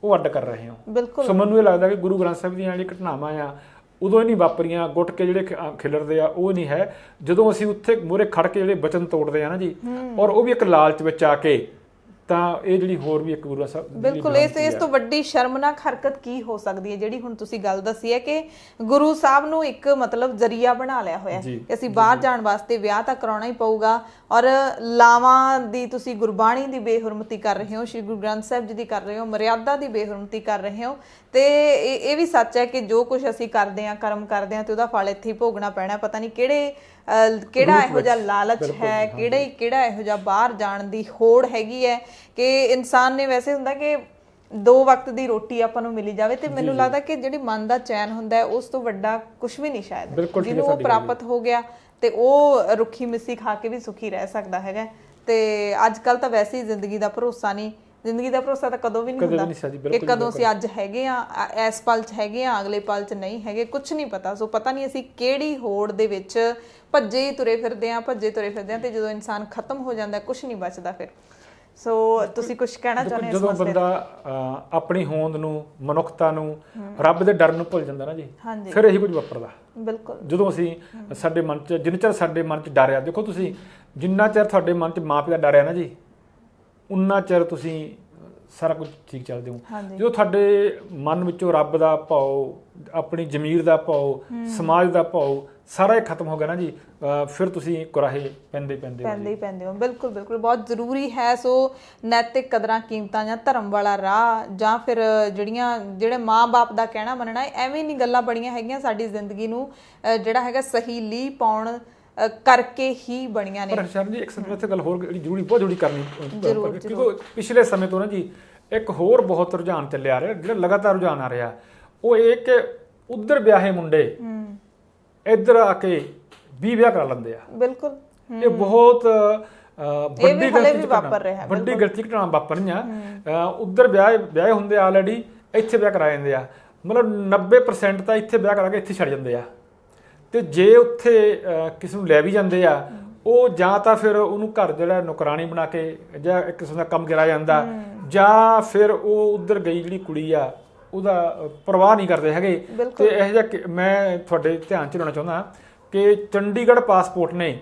ਉਹ ਅੱਡ ਕਰ ਰਹੇ ਹੋ। ਬਿਲਕੁਲ। ਸੋ ਮੈਨੂੰ ਇਹ ਲੱਗਦਾ ਕਿ ਗੁਰੂ ਗ੍ਰੰਥ ਸਾਹਿਬ ਦੀਆਂ ਜਿਹੜੀ ਘਟਨਾਵਾਂ ਆ ਉਦੋਂ ਹੀ ਨਹੀਂ ਵਾਪਰੀਆਂ, ਗੁੱਟ ਕੇ ਜਿਹੜੇ ਖਿਲਰਦੇ ਆ ਉਹ ਨਹੀਂ ਹੈ। ਜਦੋਂ ਅਸੀਂ ਉੱਥੇ ਮੂਹਰੇ ਖੜ ਕੇ ਜਿਹੜੇ ਬਚਨ ਤੋੜਦੇ ਆ ਨਾ ਜੀ, ਔਰ ਉਹ ਵੀ ਇੱਕ ਲਾਲਚ ਵਿੱਚ ਆ ਕੇ ਤਾਂ ਇਹ ਜਿਹੜੀ ਹੋਰ ਵੀ ਇੱਕ ਗੁਰੂ ਸਾਹਿਬ ਬਿਲਕੁਲ ਇਸ ਤੋਂ ਵੱਡੀ ਸ਼ਰਮਨਾਕ ਹਰਕਤ ਕੀ ਹੋ ਸਕਦੀ ਹੈ ਜਿਹੜੀ ਹੁਣ ਤੁਸੀਂ ਗੱਲ ਦੱਸੀ ਹੈ ਕਿ ਗੁਰੂ ਸਾਹਿਬ ਨੂੰ ਇੱਕ ਮਤਲਬ ਜ਼ਰੀਆ ਬਣਾ ਲਿਆ ਹੋਇਆ ਕਿ ਅਸੀਂ ਬਾਹਰ ਜਾਣ ਵਾਸਤੇ ਵਿਆਹ ਤਾਂ ਕਰਾਉਣਾ ਹੀ ਪਊਗਾ ਔਰ ਲਾਵਾਂ ਦੀ ਤੁਸੀਂ ਗੁਰਬਾਣੀ ਦੀ ਬੇਹੁਰਮਤੀ ਕਰ ਰਹੇ ਹੋ, ਸ਼੍ਰੀ ਗੁਰੂ ਗ੍ਰੰਥ ਸਾਹਿਬ ਜੀ ਦੀ ਕਰ ਰਹੇ ਹੋ, ਮਰਿਆਦਾ ਦੀ ਬੇਹੁਰਮਤੀ ਕਰ ਰਹੇ ਹੋ। ਤੇ ਇਹ ਵੀ ਸੱਚ ਹੈ ਕਿ ਜੋ ਕੁਝ ਅਸੀਂ ਕਰਦੇ ਹਾਂ, ਕਰਮ ਕਰਦੇ ਹਾਂ, ਤੇ ਉਹਦਾ ਫਲ ਇੱਥੇ ਹੀ ਭੋਗਣਾ ਪੈਣਾ। ਪਤਾ ਨਹੀਂ ਕਿਹੜਾ ਇਹੋ ਜਿਹਾ ਲਾਲਚ ਹੈ, ਕਿਹੜਾ ਇਹੋ ਜਿਹਾ ਬਾਹਰ ਜਾਣ ਦੀ ਹੋੜ ਹੈਗੀ ਹੈ ਕਿ ਇਨਸਾਨ ਨੇ ਵੈਸੇ ਹੁੰਦਾ ਕਿ 2 ਵਕਤ ਦੀ ਰੋਟੀ ਆਪਾਂ ਨੂੰ ਮਿਲੀ ਜਾਵੇ ਤੇ ਮੈਨੂੰ ਲੱਗਦਾ ਕਿ ਜਿਹੜੀ ਮਨ ਦਾ ਚੈਨ ਹੁੰਦਾ ਹੈ ਉਸ ਤੋਂ ਵੱਡਾ ਕੁਝ ਵੀ ਨਹੀਂ ਸ਼ਾਇਦ ਜਿਹਨੂੰ ਉਹ ਪ੍ਰਾਪਤ ਹੋ ਗਿਆ ਤੇ ਉਹ ਰੁੱਖੀ ਮਿੱਸੀ ਖਾ ਕੇ ਵੀ ਸੁਖੀ ਰਹਿ ਸਕਦਾ ਹੈਗਾ। ਤੇ ਅੱਜ ਕੱਲ ਤਾਂ ਵੈਸੇ ਹੀ ਜ਼ਿੰਦਗੀ ਦਾ ਭਰੋਸਾ ਨਹੀਂ, ਜ਼ਿੰਦਗੀ ਦਾ ਭਰੋਸਾ ਤਾਂ ਕਦੋਂ ਵੀ ਨਹੀਂ ਹੁੰਦਾ ਕਿ ਕਦੋਂ ਅਸੀਂ ਅੱਜ ਹੈਗੇ ਆ, ਇਸ ਪਲ 'ਚ ਹੈਗੇ ਆ, ਅਗਲੇ ਪਲ 'ਚ ਨਹੀਂ ਹੈਗੇ, ਕੁਝ ਨਹੀਂ ਪਤਾ। ਸੋ ਪਤਾ ਨਹੀਂ ਅਸੀਂ ਕਿਹੜੀ ਹੋੜ ਦੇ ਵਿੱਚ ਭੱਜੇ ਤੁਰੇ ਫਿਰਦੇ ਆ ਤੇ ਜਦੋਂ ਇਨਸਾਨ ਖਤਮ ਹੋ ਜਾਂਦਾ ਕੁਝ ਨਹੀਂ ਬਚਦਾ ਫਿਰ। ਸੋ ਤੁਸੀਂ ਕੁਝ ਕਹਿਣਾ ਚਾਹੁੰਦੇ ਹੋ? ਜਦੋਂ ਬੰਦਾ ਆਪਣੀ ਹੋਂਦ ਨੂੰ, ਮਨੁੱਖਤਾ ਨੂੰ, ਰੱਬ ਦੇ ਡਰ ਨੂੰ ਭੁੱਲ ਜਾਂਦਾ ਨਾ ਜੀ, ਫਿਰ ਇਹੀ ਕੁਝ ਵਾਪਰਦਾ। ਬਿਲਕੁਲ ਜਦੋਂ ਅਸੀਂ ਸਾਡੇ ਮਨ 'ਚ ਜਿੰਨਾ ਚਿਰ ਸਾਡੇ ਮਨ 'ਚ ਡਰ ਆ, ਦੇਖੋ ਤੁਸੀਂ ਜਿੰਨਾ ਚਿਰ ਤੁਹਾਡੇ ਮਨ 'ਚ ਮਾਂ ਪਿਓ ਦਾ ਡਰ ਆ ਨਾ ਜੀ, ਉਨਾ ਚਿਰ ਤੁਸੀਂ ਸਾਰਾ ਕੁਝ ਠੀਕ ਚੱਲਦੇ ਹੋ। ਜਦੋਂ ਤੁਹਾਡੇ ਮਨ ਵਿੱਚੋਂ ਰੱਬ ਦਾ ਭਾਉ, ਆਪਣੀ ਜ਼ਮੀਰ ਦਾ ਭਾਉ, ਸਮਾਜ ਦਾ ਭਾਉ ਸਾਰਾ ਹੀ ਖਤਮ ਹੋ ਗਿਆ ਨਾ ਜੀ, ਫਿਰ ਤੁਸੀਂ ਕੁਰਾਹੇ ਪੈਂਦੇ ਹੋ। ਬਿਲਕੁਲ ਬਹੁਤ ਜ਼ਰੂਰੀ ਹੈ। ਸੋ ਨੈਤਿਕ ਕਦਰਾਂ ਕੀਮਤਾਂ ਜਾਂ ਧਰਮ ਵਾਲਾ ਰਾਹ ਜਾਂ ਫਿਰ ਜਿਹੜੇ ਮਾਂ-ਬਾਪ ਦਾ ਕਹਿਣਾ ਮੰਨਣਾ, ਐਵੇਂ ਨਹੀਂ ਗੱਲਾਂ ਬੜੀਆਂ ਹੈਗੀਆਂ ਸਾਡੀ ਜ਼ਿੰਦਗੀ ਨੂੰ ਜਿਹੜਾ ਹੈਗਾ ਸਹੀ ਲੀਹ ਪਾਉਣ ਕਰਕੇ ਹੀ ਬਣੀਆਂ ਨੇ। ਪਰ ਸ਼ਰਨ ਜੀ ਇੱਕ ਸਮੇਂ ਗੱਲ ਹੋਰ ਜਿਹੜੀ ਬਹੁਤ ਜ਼ਰੂਰੀ ਕਰਨੀ, ਕਿਉਂਕਿ ਪਿਛਲੇ ਸਮੇਂ ਤੋਂ ਨਾ ਜੀ ਇੱਕ ਹੋਰ ਬਹੁਤ ਰੁਝਾਨ ਚੱਲਿਆ ਆ ਰਿਹਾ, ਜਿਹੜਾ ਲਗਾਤਾਰ ਰੁਝਾਨ ਆ ਰਿਹਾ, ਉਹ ਇਹ ਕਿ ਉਧਰ ਵਿਆਹੇ ਮੁੰਡੇ ਇੱਧਰ ਆ ਕੇ 20 ਵਿਆਹ ਕਰਾ ਲੈਂਦੇ ਆ। ਬਿਲਕੁਲ ਇਹ ਬਹੁਤ ਵੱਡੀ ਗਲਤੀ ਘਟਨਾ ਵਾਪਰਨੀ ਆ। ਉਧਰ ਵਿਆਹ ਹੁੰਦੇ ਆਲਰੇਡੀ, ਇੱਥੇ ਵਿਆਹ ਕਰਾ ਜਾਂਦੇ ਆ, ਮਤਲਬ 90% ਤਾਂ ਇੱਥੇ ਵਿਆਹ ਕਰਾ ਕੇ ਇੱਥੇ ਛੱਡ ਜਾਂਦੇ ਆ। ਤੇ ਜੇ ਉੱਥੇ ਕਿਸੇ ਨੂੰ ਲੈ ਵੀ ਜਾਂਦੇ ਆ, ਉਹ ਜਾਂ ਤਾਂ ਫਿਰ ਉਹਨੂੰ ਘਰ ਜਿਹੜਾ ਨੌਕਰਾਨੀ ਬਣਾ ਕੇ ਜਾਂ ਇੱਕ ਕਿਸਮ ਦਾ ਕੰਮ ਕਰਾਇਆ ਜਾਂਦਾ, ਜਾਂ ਫਿਰ ਉਹ ਉਧਰ ਗਈ ਜਿਹੜੀ ਕੁੜੀ ਆ ਉਹਦਾ ਪਰਵਾਹ ਨਹੀਂ ਕਰਦੇ ਹੈਗੇ। ਤੇ ਇਹੋ ਜਿਹਾ ਮੈਂ ਤੁਹਾਡੇ ਧਿਆਨ 'ਚ ਲਿਆਉਣਾ ਚਾਹੁੰਦਾ ਕਿ ਚੰਡੀਗੜ੍ਹ ਪਾਸਪੋਰਟ ਨੇ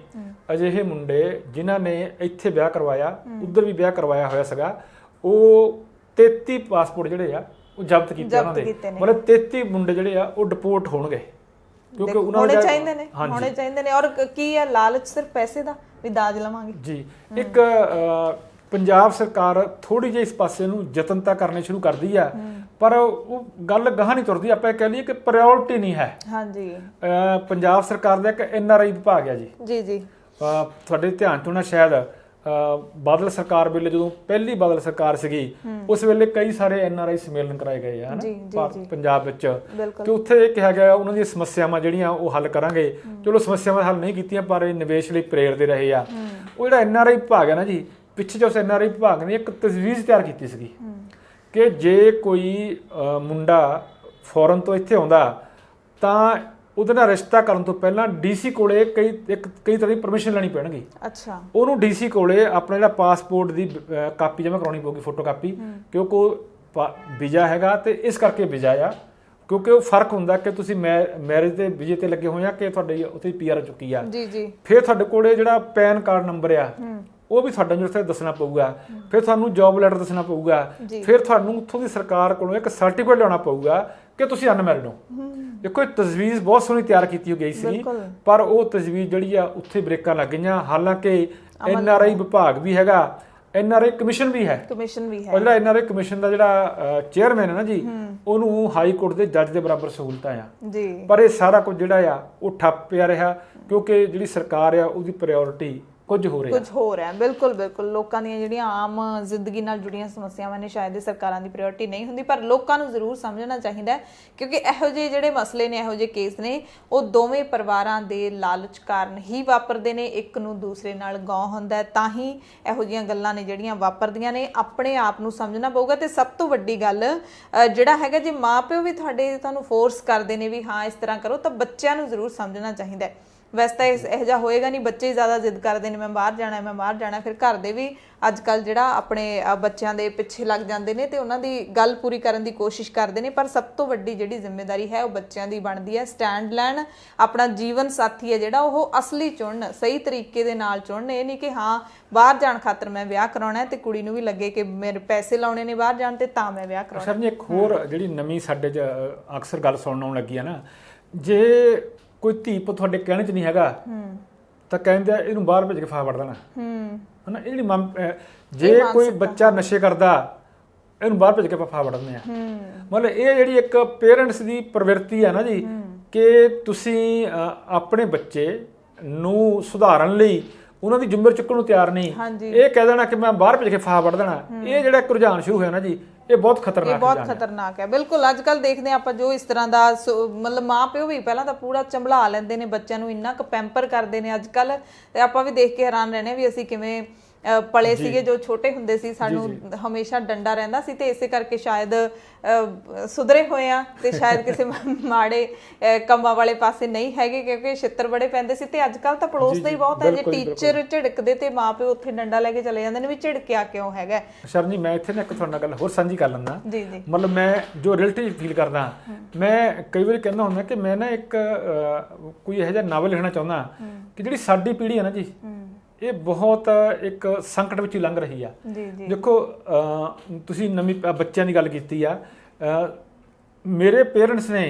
ਅਜਿਹੇ ਮੁੰਡੇ ਜਿਨ੍ਹਾਂ ਨੇ ਇੱਥੇ ਵਿਆਹ ਕਰਵਾਇਆ, ਉਧਰ ਵੀ ਵਿਆਹ ਕਰਵਾਇਆ ਹੋਇਆ ਸੀਗਾ, ਉਹ 33 ਪਾਸਪੋਰਟ ਜਿਹੜੇ ਆ ਉਹ ਜ਼ਬਤ ਕੀਤੇ ਉਹਨਾਂ ਦੇ। ਮਤਲਬ 33 ਮੁੰਡੇ ਜਿਹੜੇ ਆ ਉਹ ਡਿਪੋਰਟ ਹੋਣਗੇ ਕਿਉਂਕਿ ਉਹਨਾਂ ਹੋਣੇ ਚਾਹੀਦੇ ਨੇ। ਔਰ ਕੀ ਹੈ ਲਾਲਚ? ਸਿਰਫ ਪੈਸੇ ਦਾ ਵੀ ਦਾਜ ਲਵਾਂਗੇ ਜੀ। ਇੱਕ ਪੰਜਾਬ ਸਰਕਾਰ ਥੋੜੀ ਜਿਹੀ ਇਸ ਪਾਸੇ ਨੂੰ ਯਤਨ ਤਾਂ ਕਰਨੇ ਸ਼ੁਰੂ ਕਰਦੀ ਆ, ਪਰ ਉਹ ਗੱਲ ਗਾਹਾਂ ਨਹੀਂ ਤੁਰਦੀ। ਆਪਾਂ ਕਹਿ ਲਈਏ ਕਿ ਪ੍ਰਾਇਓਰਟੀ ਨਹੀਂ ਹੈ। ਪੰਜਾਬ ਸਰਕਾਰ ਦਾ ਇੱਕ NRI ਵਿਭਾਗ ਹੈ ਜੀ। ਤੁਹਾਡੇ ਧਿਆਨ ਤੋਂ ਨਾ ਸ਼ਾਇਦ ਬਾਦਲ ਸਰਕਾਰ ਵੇਲੇ, ਜਦੋਂ ਪਹਿਲੀ ਬਾਦਲ ਸਰਕਾਰ ਸੀਗੀ, ਉਸ ਵੇਲੇ ਕਈ ਸਾਰੇ NRI ਸੰਮੇਲਨ ਕਰਾਏ ਗਏ ਆ ਪੰਜਾਬ ਵਿੱਚ, ਕਿ ਉੱਥੇ ਇਹ ਕਿਹਾ ਗਿਆ ਉਹਨਾਂ ਦੀਆਂ ਸਮੱਸਿਆਵਾਂ ਜਿਹੜੀਆਂ ਉਹ ਹੱਲ ਕਰਾਂਗੇ। ਚਲੋ ਸਮੱਸਿਆਵਾਂ ਹੱਲ ਨਹੀਂ ਕੀਤੀਆਂ, ਪਰ ਇਹ ਨਿਵੇਸ਼ ਲਈ ਪ੍ਰੇਰਦੇ ਰਹੇ ਆ। ਉਹ ਜਿਹੜਾ NRI ਵਿਭਾਗ ਹੈ ਨਾ ਜੀ, ਪਿੱਛੇ ਜੋ ਉਸ NRI ਵਿਭਾਗ ਨੇ ਇੱਕ ਤਜਵੀਜ਼ ਤਿਆਰ ਕੀਤੀ ਸੀਗੀ ਕਿ ਜੇ ਕੋਈ ਮੁੰਡਾ ਫੋਰਨ ਤੋਂ ਇੱਥੇ ਆਉਂਦਾ ਤਾਂ ਉਹਦੇ ਨਾਲ ਰਿਸ਼ਤਾ ਕਰਨ ਤੋਂ ਪਹਿਲਾਂ DC ਕੋਲੇ ਕਈ ਤਰ੍ਹਾਂ ਦੀ ਪਰਮਿਸ਼ਨ ਲੈਣੀ ਪੈਣਗੀ। ਉਹਨੂੰ DC ਕੋਲੇ ਆਪਣਾ ਜਿਹੜਾ ਪਾਸਪੋਰਟ ਦੀ ਕਾਪੀ ਜਮ੍ਹਾਂ ਕਰਾਉਣੀ ਪਊਗੀ, ਫੋਟੋ ਕਾਪੀ, ਕਿਉਂਕਿ ਉਹ ਵੀਜ਼ਾ ਹੈਗਾ ਤੇ ਇਸ ਕਰਕੇ ਵੀਜ਼ਾ ਆ, ਕਿਉਂਕਿ ਉਹ ਫਰਕ ਹੁੰਦਾ ਕਿ ਤੁਸੀਂ ਮੈਰਿਜ ਦੇ ਵੀਜ਼ੇ ਤੇ ਲੱਗੇ ਹੋਏ ਆ ਕਿ ਤੁਹਾਡੇ ਉੱਥੇ PR ਆ ਚੁੱਕੀ ਆ। ਫਿਰ ਤੁਹਾਡੇ ਕੋਲੇ ਜਿਹੜਾ ਪੈਨ ਕਾਰਡ ਨੰਬਰ ਆ ਉਹ ਵੀ ਤੁਹਾਡਾ ਜਿਹੜਾ ਦੱਸਣਾ ਪਊਗਾ। ਫਿਰ ਤੁਹਾਨੂੰ ਜੌਬ ਲੈਟਰ ਦੱਸਣਾ ਪਊਗਾ। ਫਿਰ ਤੁਹਾਨੂੰ ਉੱਥੋਂ ਦੀ ਸਰਕਾਰ ਕੋਲੋਂ ਇੱਕ ਸਰਟੀਫਿਕੇਟ ਲਿਆਉਣਾ ਪਊਗਾ ਕਿ ਤੁਸੀਂ ਅਨਮੈਰਿਡ ਹੋ। ਦੇਖੋ ਇਹ ਤਜਵੀਜ਼ ਬਹੁਤ ਸੋਹਣੀ ਤਿਆਰ ਕੀਤੀ ਹੋ ਗਈ ਸੀ, ਪਰ ਉਹ ਤਜਵੀਜ਼ ਜਿਹੜੀ ਆ ਉੱਥੇ ਬ੍ਰੇਕਾਂ ਲੱਗ ਗਈਆਂ। ਹਾਲਾਂਕਿ NRI ਵਿਭਾਗ ਵੀ ਹੈਗਾ, NRI ਕਮਿਸ਼ਨ ਵੀ ਹੈ। ਔਰ ਜਿਹੜਾ NRI ਕਮਿਸ਼ਨ ਦਾ ਜਿਹੜਾ ਚੇਅਰਮੈਨ ਹੈ ਨਾ ਜੀ, ਉਹਨੂੰ ਹਾਈ ਕੋਰਟ ਦੇ ਜੱਜ ਦੇ ਬਰਾਬਰ ਸਹੂਲਤਾਂ ਆ। ਪਰ ਇਹ ਸਾਰਾ ਕੁਝ ਜਿਹੜਾ ਆ ਉਹ ਠੱਪ ਪਿਆ ਰਿਹਾ, ਕਿਉਂਕਿ ਜਿਹੜੀ ਸਰਕਾਰ ਆ ਉਹਦੀ ਪ੍ਰਾਇਓਰਿਟੀ ਕੁਝ ਹੋ ਰਿਹਾ। ਬਿਲਕੁਲ ਲੋਕਾਂ ਦੀਆਂ ਜਿਹੜੀਆਂ ਆਮ ਜ਼ਿੰਦਗੀ ਨਾਲ ਜੁੜੀਆਂ ਸਮੱਸਿਆਵਾਂ ਨੇ, ਸ਼ਾਇਦ ਸਰਕਾਰਾਂ ਦੀ ਪ੍ਰਾਇੋਰਟੀ ਨਹੀਂ ਹੁੰਦੀ, ਪਰ ਲੋਕਾਂ ਨੂੰ ਜ਼ਰੂਰ ਸਮਝਣਾ ਚਾਹੀਦਾ, ਕਿਉਂਕਿ ਇਹੋ ਜਿਹੇ ਜਿਹੜੇ ਮਸਲੇ ਨੇ, ਇਹੋ ਜਿਹੇ ਕੇਸ ਨੇ, ਉਹ ਦੋਵੇਂ ਪਰਿਵਾਰਾਂ ਦੇ ਲਾਲਚ ਕਾਰਨ ਹੀ ਵਾਪਰਦੇ ਨੇ। ਇੱਕ ਨੂੰ ਦੂਸਰੇ ਨਾਲ ਗੌਂ ਹੁੰਦਾ, ਤਾਂ ਹੀ ਇਹੋ ਜਿਹੀਆਂ ਗੱਲਾਂ ਨੇ ਜਿਹੜੀਆਂ ਵਾਪਰਦੀਆਂ ਨੇ। ਆਪਣੇ ਆਪ ਨੂੰ ਸਮਝਣਾ ਪਊਗਾ। ਤੇ ਸਭ ਤੋਂ ਵੱਡੀ ਗੱਲ ਜਿਹੜਾ ਹੈਗਾ, ਜੇ ਮਾਂ ਪਿਓ ਵੀ ਤੁਹਾਨੂੰ ਫੋਰਸ ਕਰਦੇ ਨੇ ਵੀ ਹਾਂ ਇਸ ਤਰ੍ਹਾਂ ਕਰੋ, ਤਾਂ ਬੱਚਿਆਂ ਨੂੰ ਜ਼ਰੂਰ ਸਮਝਣਾ ਚਾਹੀਦਾ। ਵੈਸੇ ਤਾਂ ਇਹੋ ਜਿਹਾ ਹੋਏਗਾ ਨਹੀਂ, ਬੱਚੇ ਜ਼ਿਆਦਾ ਜ਼ਿੱਦ ਕਰਦੇ ਨੇ ਨੇ ਮੈਂ ਬਾਹਰ ਜਾਣਾ, ਫਿਰ ਘਰ ਦੇ ਵੀ ਅੱਜ ਕੱਲ ਜਿਹੜਾ ਆਪਣੇ ਬੱਚਿਆਂ ਦੇ ਪਿੱਛੇ ਲੱਗ ਜਾਂਦੇ ਨੇ ਤੇ ਉਹਨਾਂ ਦੀ ਗੱਲ ਪੂਰੀ ਕਰਨ ਦੀ ਕੋਸ਼ਿਸ਼ ਕਰਦੇ ਨੇ। ਪਰ ਸਭ ਤੋਂ ਵੱਡੀ ਜਿਹੜੀ ਜ਼ਿੰਮੇਵਾਰੀ ਹੈ ਉਹ ਬੱਚਿਆਂ ਦੀ ਬਣਦੀ ਹੈ, ਸਟੈਂਡ ਲੈਣ, ਆਪਣਾ ਜੀਵਨ ਸਾਥੀ ਹੈ ਜਿਹੜਾ ਉਹ ਅਸਲੀ ਚੁਣਨ, ਸਹੀ ਤਰੀਕੇ ਦੇ ਨਾਲ ਚੁਣਨ। ਇਹ ਨਹੀਂ ਕਿ ਹਾਂ ਬਾਹਰ ਜਾਣ ਖਾਤਰ ਮੈਂ ਵਿਆਹ ਕਰਾਉਣਾ ਹੈ ਤੇ ਕੁੜੀ ਨੂੰ ਵੀ ਲੱਗੇ ਕਿ ਮੇਰੇ ਪੈਸੇ ਲਾਉਣੇ ਨੇ ਬਾਹਰ ਜਾਣ ਤੇ ਤਾਂ ਮੈਂ ਵਿਆਹ ਕਰਾਉਣਾ। ਸਰ ਜੀ ਇੱਕ ਹੋਰ ਜਿਹੜੀ ਨਵੀਂ ਸਾਡੇ 'ਚ ਅਕਸਰ ਗੱਲ ਸੁਣਨ ਆਉਣ ਲੱਗੀ ਆ ਨਾ, ਜੇ ਕੋਈ ਧੀ ਪੁੱਤ ਤੁਹਾਡੇ ਕਹਿਣੇ 'ਚ ਨਹੀਂ ਹੈਗਾ ਤਾਂ ਕਹਿੰਦੇ ਆ ਇਹਨੂੰ ਬਾਹਰ ਭੇਜ ਕੇ ਫਾਹਾ ਵੜ ਦੇਣਾ ਹਨਾ। ਇਹ ਜਿਹੜੀ ਜੇ ਕੋਈ ਬੱਚਾ ਨਸ਼ੇ ਕਰਦਾ ਇਹਨੂੰ ਬਾਹਰ ਭੇਜ ਕੇ ਫਾਹਾ ਵੜ ਦਿੰਦੇ ਆ। ਮਤਲਬ ਇਹ ਜਿਹੜੀ ਇੱਕ ਪੇਰੈਂਟਸ ਦੀ ਪ੍ਰਵਿਰਤੀ ਆ ਨਾ ਜੀ, ਕਿ ਤੁਸੀਂ ਆਪਣੇ ਬੱਚੇ ਨੂੰ ਸੁਧਾਰਨ ਲਈ ਉਹਨਾਂ ਦੀ ਜ਼ਿੰਮੇਵਾਰੀ ਚੁੱਕਣ ਨੂੰ ਤਿਆਰ ਨਹੀਂ, ਇਹ ਕਹਿ ਦੇਣਾ ਕਿ ਮੈਂ ਬਾਹਰ ਭੇਜ ਕੇ ਫਾਹਾ ਵੜ ਦੇਣਾ। ਇਹ ਜਿਹੜਾ ਇੱਕ ਰੁਝਾਨ ਸ਼ੁਰੂ ਹੋਇਆ ਨਾ ਜੀ, ਇਹ ਬਹੁਤ ਖਤਰਨਾਕ ਹੈ। ਬਿਲਕੁਲ ਅੱਜ ਕੱਲ ਦੇਖਦੇ ਆਪਾਂ ਜੋ ਇਸ ਤਰ੍ਹਾਂ ਦਾ ਮਤਲਬ ਮਾਂ ਪਿਓ ਵੀ ਪਹਿਲਾਂ ਤਾਂ ਪੂਰਾ ਚੰਬਲਾ ਲੈਂਦੇ ਨੇ ਬੱਚਿਆਂ ਨੂੰ, ਇੰਨਾ ਕੁ ਪੈਂਪਰ ਕਰਦੇ ਨੇ ਅੱਜ ਕੱਲ, ਤੇ ਆਪਾਂ ਵੀ ਦੇਖ ਕੇ ਹੈਰਾਨ ਰਹਿੰਦੇ ਵੀ ਅਸੀਂ ਕਿਵੇਂ ਪਲੇ ਸੀਗੇ। ਜੋ ਛੋਟੇ ਹੁੰਦੇ ਸੀ ਸਾਨੂੰ ਹਮੇਸ਼ਾ ਡੰਡਾ ਰਹਿੰਦਾ ਸੀ ਤੇ ਇਸੇ ਕਰਕੇ ਸ਼ਾਇਦ ਸੁਧਰੇ ਹੋਏ ਆ ਤੇ ਸ਼ਾਇਦ ਕਿਸੇ ਮਾੜੇ ਕੰਮਾਂ ਵਾਲੇ ਪਾਸੇ ਨਹੀਂ ਹੈਗੇ, ਕਿਉਂਕਿ ਛਿੱਤਰ ਬੜੇ ਪੈਂਦੇ ਸੀ। ਤੇ ਅੱਜ ਕੱਲ ਤਾਂ ਪੜੋਸ ਦਾ ਹੀ ਬਹੁਤ ਹੈ, ਜੇ ਟੀਚਰ ਝਿੜਕਦੇ ਤੇ ਮਾਂ ਪਿਓ ਉੱਥੇ ਡੰਡਾ ਲੈ ਕੇ ਚਲੇ ਜਾਂਦੇ ਨੇ ਵੀ ਝਿੜਕਿਆ ਕਿਉਂ ਹੈਗਾ। ਸ਼ਰਨ ਜੀ ਮੈਂ ਇੱਥੇ ਨਾ ਇੱਕ ਤੁਹਾਡੇ ਨਾਲ ਗੱਲ ਹੋਰ ਸਾਂਝੀ ਕਰ ਲੈਂਦਾ। ਜੀ ਮਤਲਬ ਮੈਂ ਜੋ ਰਿਲੇਟਿਵ ਫੀਲ ਕਰਦਾ, ਮੈਂ ਕਈ ਵਾਰੀ ਕਹਿੰਦਾ ਹੁੰਦਾ ਕਿ ਮੈਂ ਨਾ ਇੱਕ ਕੋਈ ਇਹੋ ਜਿਹਾ ਨਾਵਲ ਲਿਖਣਾ ਚਾਹੁੰਦਾ ਕਿ ਜਿਹੜੀ ਸਾਡੀ ਪੀੜ੍ਹੀ ਹੈ ਨਾ ਜੀ, ਇਹ ਬਹੁਤ ਇੱਕ ਸੰਕਟ ਵਿੱਚ ਹੀ ਲੰਘ ਰਹੀ ਆ। ਦੇਖੋ ਤੁਸੀਂ ਨਵੀਂ ਬੱਚਿਆਂ ਦੀ ਗੱਲ ਕੀਤੀ ਆ, ਮੇਰੇ ਪੇਰੈਂਟਸ ਨੇ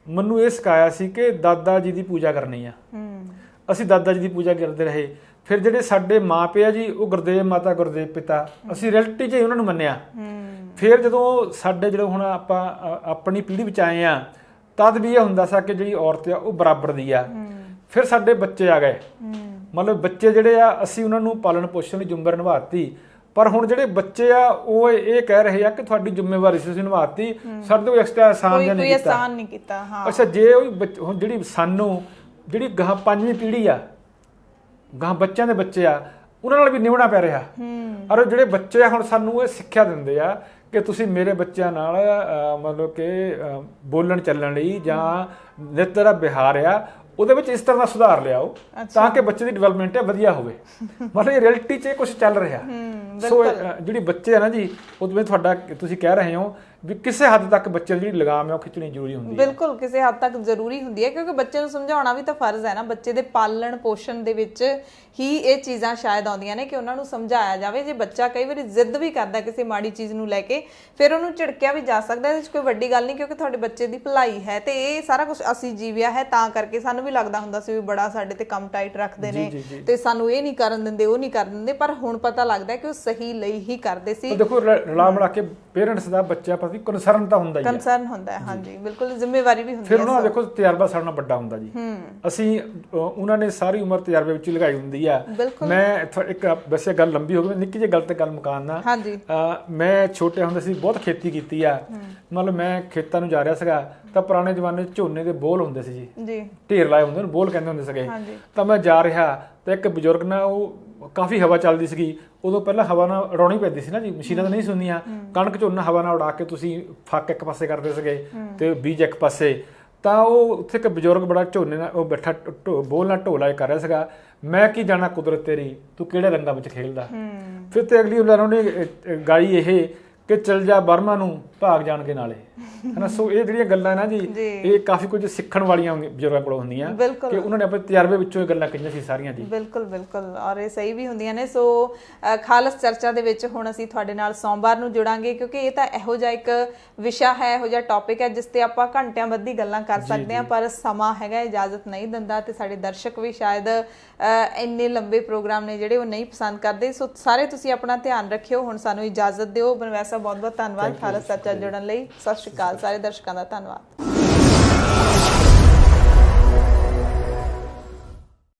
ਮੈਨੂੰ ਇਹ ਸਿਖਾਇਆ ਸੀ ਕਿ ਦਾਦਾ ਜੀ ਦੀ ਪੂਜਾ ਕਰਨੀ ਆ। ਅਸੀਂ ਦਾਦਾ ਜੀ ਦੀ ਪੂਜਾ ਕਰਦੇ ਰਹੇ। ਫਿਰ ਜਿਹੜੇ ਸਾਡੇ ਮਾਂ ਪਿਓ ਜੀ ਉਹ ਗੁਰਦੇਵ ਮਾਤਾ ਗੁਰਦੇਵ ਪਿਤਾ, ਅਸੀਂ ਰਿਐਲਿਟੀ 'ਚ ਹੀ ਉਹਨਾਂ ਨੂੰ ਮੰਨਿਆ। ਫਿਰ ਜਦੋਂ ਸਾਡੇ ਜਿਹੜੇ ਹੁਣ ਆਪਾਂ ਆਪਣੀ ਪੀੜ੍ਹੀ ਵਿੱਚ ਆਏ ਆ, ਤਦ ਵੀ ਇਹ ਹੁੰਦਾ ਸੀ ਕਿ ਜਿਹੜੀ ਔਰਤ ਆ ਉਹ ਬਰਾਬਰ ਦੀ ਆ। ਫਿਰ ਸਾਡੇ ਬੱਚੇ ਆ ਗਏ, ਮਤਲਬ ਬੱਚੇ ਜਿਹੜੇ ਆ ਅਸੀਂ ਉਹਨਾਂ ਨੂੰ ਪਾਲਣ ਪੋਸ਼ਣ ਦੀ ਜ਼ਿੰਮੇਵਾਰੀ ਨਿਭਾਤੀ। ਪਰ ਹੁਣ ਜਿਹੜੇ ਬੱਚੇ ਆ ਉਹ ਇਹ ਕਹਿ ਰਹੇ ਆ ਕਿ ਤੁਹਾਡੀ ਜ਼ਿੰਮੇਵਾਰੀ ਸੀ ਤੁਸੀਂ ਨਿਭਾਤੀ, ਸਾਡੇ ਤੋਂ ਐਕਸਟਰਾ ਆਸਾਨ ਨਹੀਂ ਕੀਤਾ। ਅੱਛਾ, ਜੇ ਉਹ ਹੁਣ ਜਿਹੜੀ ਸਾਨੂੰ ਜਿਹੜੀ ਗਾਂ ਪੰਜਵੀਂ ਪੀੜ੍ਹੀ ਆ, ਗਾਂ ਬੱਚਿਆਂ ਦੇ ਬੱਚੇ ਆ, ਉਹਨਾਂ ਨਾਲ ਵੀ ਨਿਭਣਾ ਪੈ ਰਿਹਾ। ਔਰ ਜਿਹੜੇ ਬੱਚੇ ਆ ਹੁਣ ਸਾਨੂੰ ਇਹ ਸਿੱਖਿਆ ਦਿੰਦੇ ਆ ਕਿ ਤੁਸੀਂ ਮੇਰੇ ਬੱਚਿਆਂ ਨਾਲ ਮਤਲਬ ਕਿ ਬੋਲਣ ਚੱਲਣ ਲਈ ਜਾਂ ਨਿੱਤ ਦਾ ਵਿਹਾਰ ਆ ਉਹਦੇ ਵਿੱਚ ਇਸ ਤਰ੍ਹਾਂ ਦਾ ਸੁਧਾਰ ਲਿਆਓ ਤਾਂ ਕਿ ਬੱਚੇ ਦੀ ਡਿਵੈਲਪਮੈਂਟ ਹੈ ਵਧੀਆ ਹੋਵੇ। ਮਤਲਬ ਇਹ ਰਿਐਲਿਟੀ 'ਚ ਕੁਝ ਚੱਲ ਰਿਹਾ। ਸੋ ਜਿਹੜੀ ਬੱਚੇ ਆ ਨਾ ਜੀ, ਉਹਦੇ ਵਿੱਚ ਤੁਹਾਡਾ ਤੁਸੀਂ ਕਹਿ ਰਹੇ ਹੋ ਵੀ ਕਿਸੇ ਹੱਦ ਤੱਕ ਬੱਚੇ ਦੀ ਜਿਹੜੀ ਲਗਾਮ ਹੈ ਉਹ ਖਿੱਚਣੀ ਜ਼ਰੂਰੀ ਹੁੰਦੀ ਹੈ। ਬਿਲਕੁਲ ਕਿਸੇ ਹੱਦ ਤੱਕ ਜ਼ਰੂਰੀ ਹੁੰਦੀ ਹੈ, ਕਿਉਂਕਿ ਬੱਚੇ ਨੂੰ ਸਮਝਾਉਣਾ ਵੀ ਤਾਂ ਫਰਜ਼ ਹੈ ਨਾ। ਬੱਚੇ ਦੇ ਪਾਲਣ ਪੋਸ਼ਣ ਦੇ ਵਿੱਚ ਹੀ ਇਹ ਚੀਜ਼ਾਂ ਸ਼ਾਇਦ ਆਉਂਦੀਆਂ ਨੇ ਕਿ ਉਹਨਾਂ ਨੂੰ ਸਮਝਾਇਆ ਜਾਵੇ। ਜੇ ਬੱਚਾ ਕਈ ਵਾਰੀ ਜ਼ਿੱਦ ਵੀ ਕਰਦਾ ਕਿਸੇ ਮਾੜੀ ਚੀਜ਼ ਨੂੰ ਲੈ ਕੇ, ਫਿਰ ਉਹਨੂੰ ਝਿੜਕਿਆ ਵੀ ਜਾ ਸਕਦਾ। ਇਹਦੇ 'ਚ ਕੋਈ ਵੱਡੀ ਗੱਲ ਨਹੀਂ, ਕਿਉਂਕਿ ਤੁਹਾਡੇ ਬੱਚੇ ਦੀ ਭਲਾਈ ਹੈ ਤੇ ਇਹ ਸਾਰਾ ਕੁਝ ਅਸੀਂ ਜੀਵਿਆ ਹੈ। ਤਾਂ ਕਰਕੇ ਸਾਨੂੰ ਵੀ ਲੱਗਦਾ ਹੁੰਦਾ ਸੀ ਵੀ ਬੜਾ ਸਾਡੇ ਤੇ ਕੰਮ ਟਾਈਟ ਰੱਖਦੇ ਨੇ ਤੇ ਸਾਨੂੰ ਇਹ ਨਹੀਂ ਕਰਨ ਦਿੰਦੇ, ਉਹ ਨਹੀਂ ਕਰਨ ਦਿੰਦੇ। ਪਰ ਹੁਣ ਪਤਾ ਲੱਗਦਾ ਕਿ ਉਹ ਸਹੀ ਲਈ ਹੀ ਕਰਦੇ ਸੀ। ਦੇਖੋ ਰਲਾ ਮਿਲਾ ਕੇ ਪੇਰੈਂਟਸ ਦਾ ਬੱਚਾ ਪ੍ਰਤੀ ਕਨਸਰਨ ਤਾਂ ਹੁੰਦਾ ਹੀ ਹੈ, ਕਨਸਰਨ ਹੁੰਦਾ ਹੈ। ਹਾਂਜੀ ਬਿਲਕੁਲ, ਜ਼ਿੰਮੇਵਾਰੀ ਵੀ ਹੁੰਦੀ ਹੈ। ਫਿਰ ਉਹਨਾਂ ਦਾ ਦੇਖੋ ਤਜਰਬਾ ਸਾਡੇ ਨਾਲ ਵੱਡਾ ਹੁੰਦਾ ਜੀ। ਅਸੀਂ ਉਹਨਾਂ ਨੇ ਸਾਰੀ ਉਮਰ ਤਜਰਬੇ ਵਿੱਚ ਲਗਾਈ ਹੁੰਦੀ ਆ। ਮੈਂ ਇੱਕ ਵੈਸੇ ਗੱਲ ਲੰਬੀ ਹੋ ਗਈ, ਨਿੱਕੀ ਜਿਹੀ ਗੱਲ ਤੇ ਗੱਲ ਮੁਕਾਉਣਾ। ਮੈਂ ਛੋਟੇ ਹੁੰਦੇ ਸੀ ਬਹੁਤ ਖੇਤੀ ਕੀਤੀ ਆ। ਮਤਲਬ ਮੈਂ ਖੇਤਾਂ ਨੂੰ ਜਾ ਰਿਹਾ ਸੀਗਾ ਤਾਂ ਪੁਰਾਣੇ ਜ਼ਮਾਨੇ 'ਚ ਝੋਨੇ ਦੇ ਬੋਲ ਹੁੰਦੇ ਸੀ ਜੀ, ਢੇਰ ਲਾਏ ਹੁੰਦੇ ਨੇ, ਬੋਲ ਕਹਿੰਦੇ ਹੁੰਦੇ ਸੀਗੇ। ਤਾਂ ਮੈਂ ਜਾ ਰਿਹਾ ਤਾਂ ਇੱਕ ਬਜ਼ੁਰਗ ਨਾਲ ਉਹ ਕਾਫੀ ਹਵਾ ਚੱਲਦੀ ਸੀਗੀ। ਉਦੋਂ ਪਹਿਲਾਂ ਹਵਾ ਨਾਲ ਉਡਾਉਣੀ ਪੈਂਦੀ ਸੀ ਨਾ ਜੀ, ਮਸ਼ੀਨਾਂ ਤਾਂ ਨਹੀਂ ਸੀ ਹੁੰਦੀਆਂ। ਕਣਕ ਝੋਨਾ ਹਵਾ ਨਾਲ ਉਡਾ ਕੇ ਤੁਸੀਂ ਫੱਕ ਇੱਕ ਪਾਸੇ ਕਰਦੇ ਸੀਗੇ ਤੇ ਬੀਜ ਇੱਕ ਪਾਸੇ। ਤਾਂ ਉਹ ਉੱਥੇ ਇੱਕ ਬਜ਼ੁਰਗ ਬੜਾ ਝੋਨੇ ਨਾਲ ਉਹ ਬੈਠਾ ਬੋਲ ਨਾਲ ਢੋਲਾ ਕਰ ਰਿਹਾ ਸੀਗਾ। ਮੈਂ ਕੀ ਜਾਣਾ ਕੁਦਰਤ ਤੇਰੀ, ਤੂੰ ਕਿਹੜੇ ਰੰਗਾਂ ਵਿੱਚ ਖੇਡਦਾ। ਫਿਰ ਤੇ ਅਗਲੀ ਉਹਨੇ ਗਾਈ ਇਹ ਕਿ ਚਲ ਜਾ ਬਰਮਾ ਨੂੰ ਭਾਗ ਜਾਣ ਕੇ ਨਾਲੇ, ਹਨਾ। ਸੋ ਇਹ ਜਿਹੜੀਆਂ ਗੱਲਾਂ ਨਾ ਜੀ, ਇਹ ਕਾਫੀ ਕੁਝ ਸਿੱਖਣ ਵਾਲੀਆਂ ਬਜ਼ੁਰਗਾਂ ਕੋਲੋਂ ਹੁੰਦੀਆਂ ਕਿ ਉਹਨਾਂ ਨੇ ਆਪਣੇ ਤਜਰਬੇ ਵਿੱਚੋਂ ਇਹ ਗੱਲਾਂ ਕਹੀਆਂ ਸੀ ਸਾਰੀਆਂ ਜੀ। ਬਿਲਕੁਲ ਔਰ ਇਹ ਸਹੀ ਵੀ ਹੁੰਦੀਆਂ ਨੇ। ਸੋ ਖਾਲਸ ਚਰਚਾ ਦੇ ਵਿੱਚ ਹੁਣ ਅਸੀਂ ਤੁਹਾਡੇ ਨਾਲ ਸੋਮਵਾਰ ਨੂੰ ਜੁੜਾਂਗੇ, ਕਿਉਂਕਿ ਇਹ ਤਾਂ ਇਹੋ ਜਿਹਾ ਇੱਕ ਵਿਸ਼ਾ ਹੈ, ਇਹੋ ਜਿਹਾ ਟੌਪਿਕ ਹੈ ਜਿਸ ਤੇ ਆਪਾਂ ਘੰਟਿਆਂ ਬੱਧੀ ਗੱਲਾਂ ਕਰ ਸਕਦੇ ਹਾਂ, ਪਰ ਸਮਾਂ ਹੈਗਾ ਇਜਾਜ਼ਤ ਨਹੀਂ ਦਿੰਦਾ ਤੇ ਸਾਡੇ ਦਰਸ਼ਕ ਵੀ ਸ਼ਾਇਦ ਇੰਨੇ ਲੰਬੇ ਪ੍ਰੋਗਰਾਮ ਨੇ ਜਿਹੜੇ ਉਹ ਨਹੀਂ ਪਸੰਦ ਕਰਦੇ। ਸੋ ਸਾਰੇ ਤੁਸੀਂ ਆਪਣਾ ਧਿਆਨ ਰੱਖਿਓ। ਹੁਣ ਸਾਨੂੰ ਇਜਾਜ਼ਤ ਦਿਓ। ਬਨਵੈਸਾ ਬਹੁਤ ਬਹੁਤ ਧੰਨਵਾਦ ਖਾਲਸ ਚਰਚਾ ਜੁੜਨ ਲਈ। ਸਤਿ ਸ਼੍ਰੀ ਅਕਾਲ ਸਾਰੇ ਦਰਸ਼ਕਾਂ ਦਾ ਧੰਨਵਾਦ।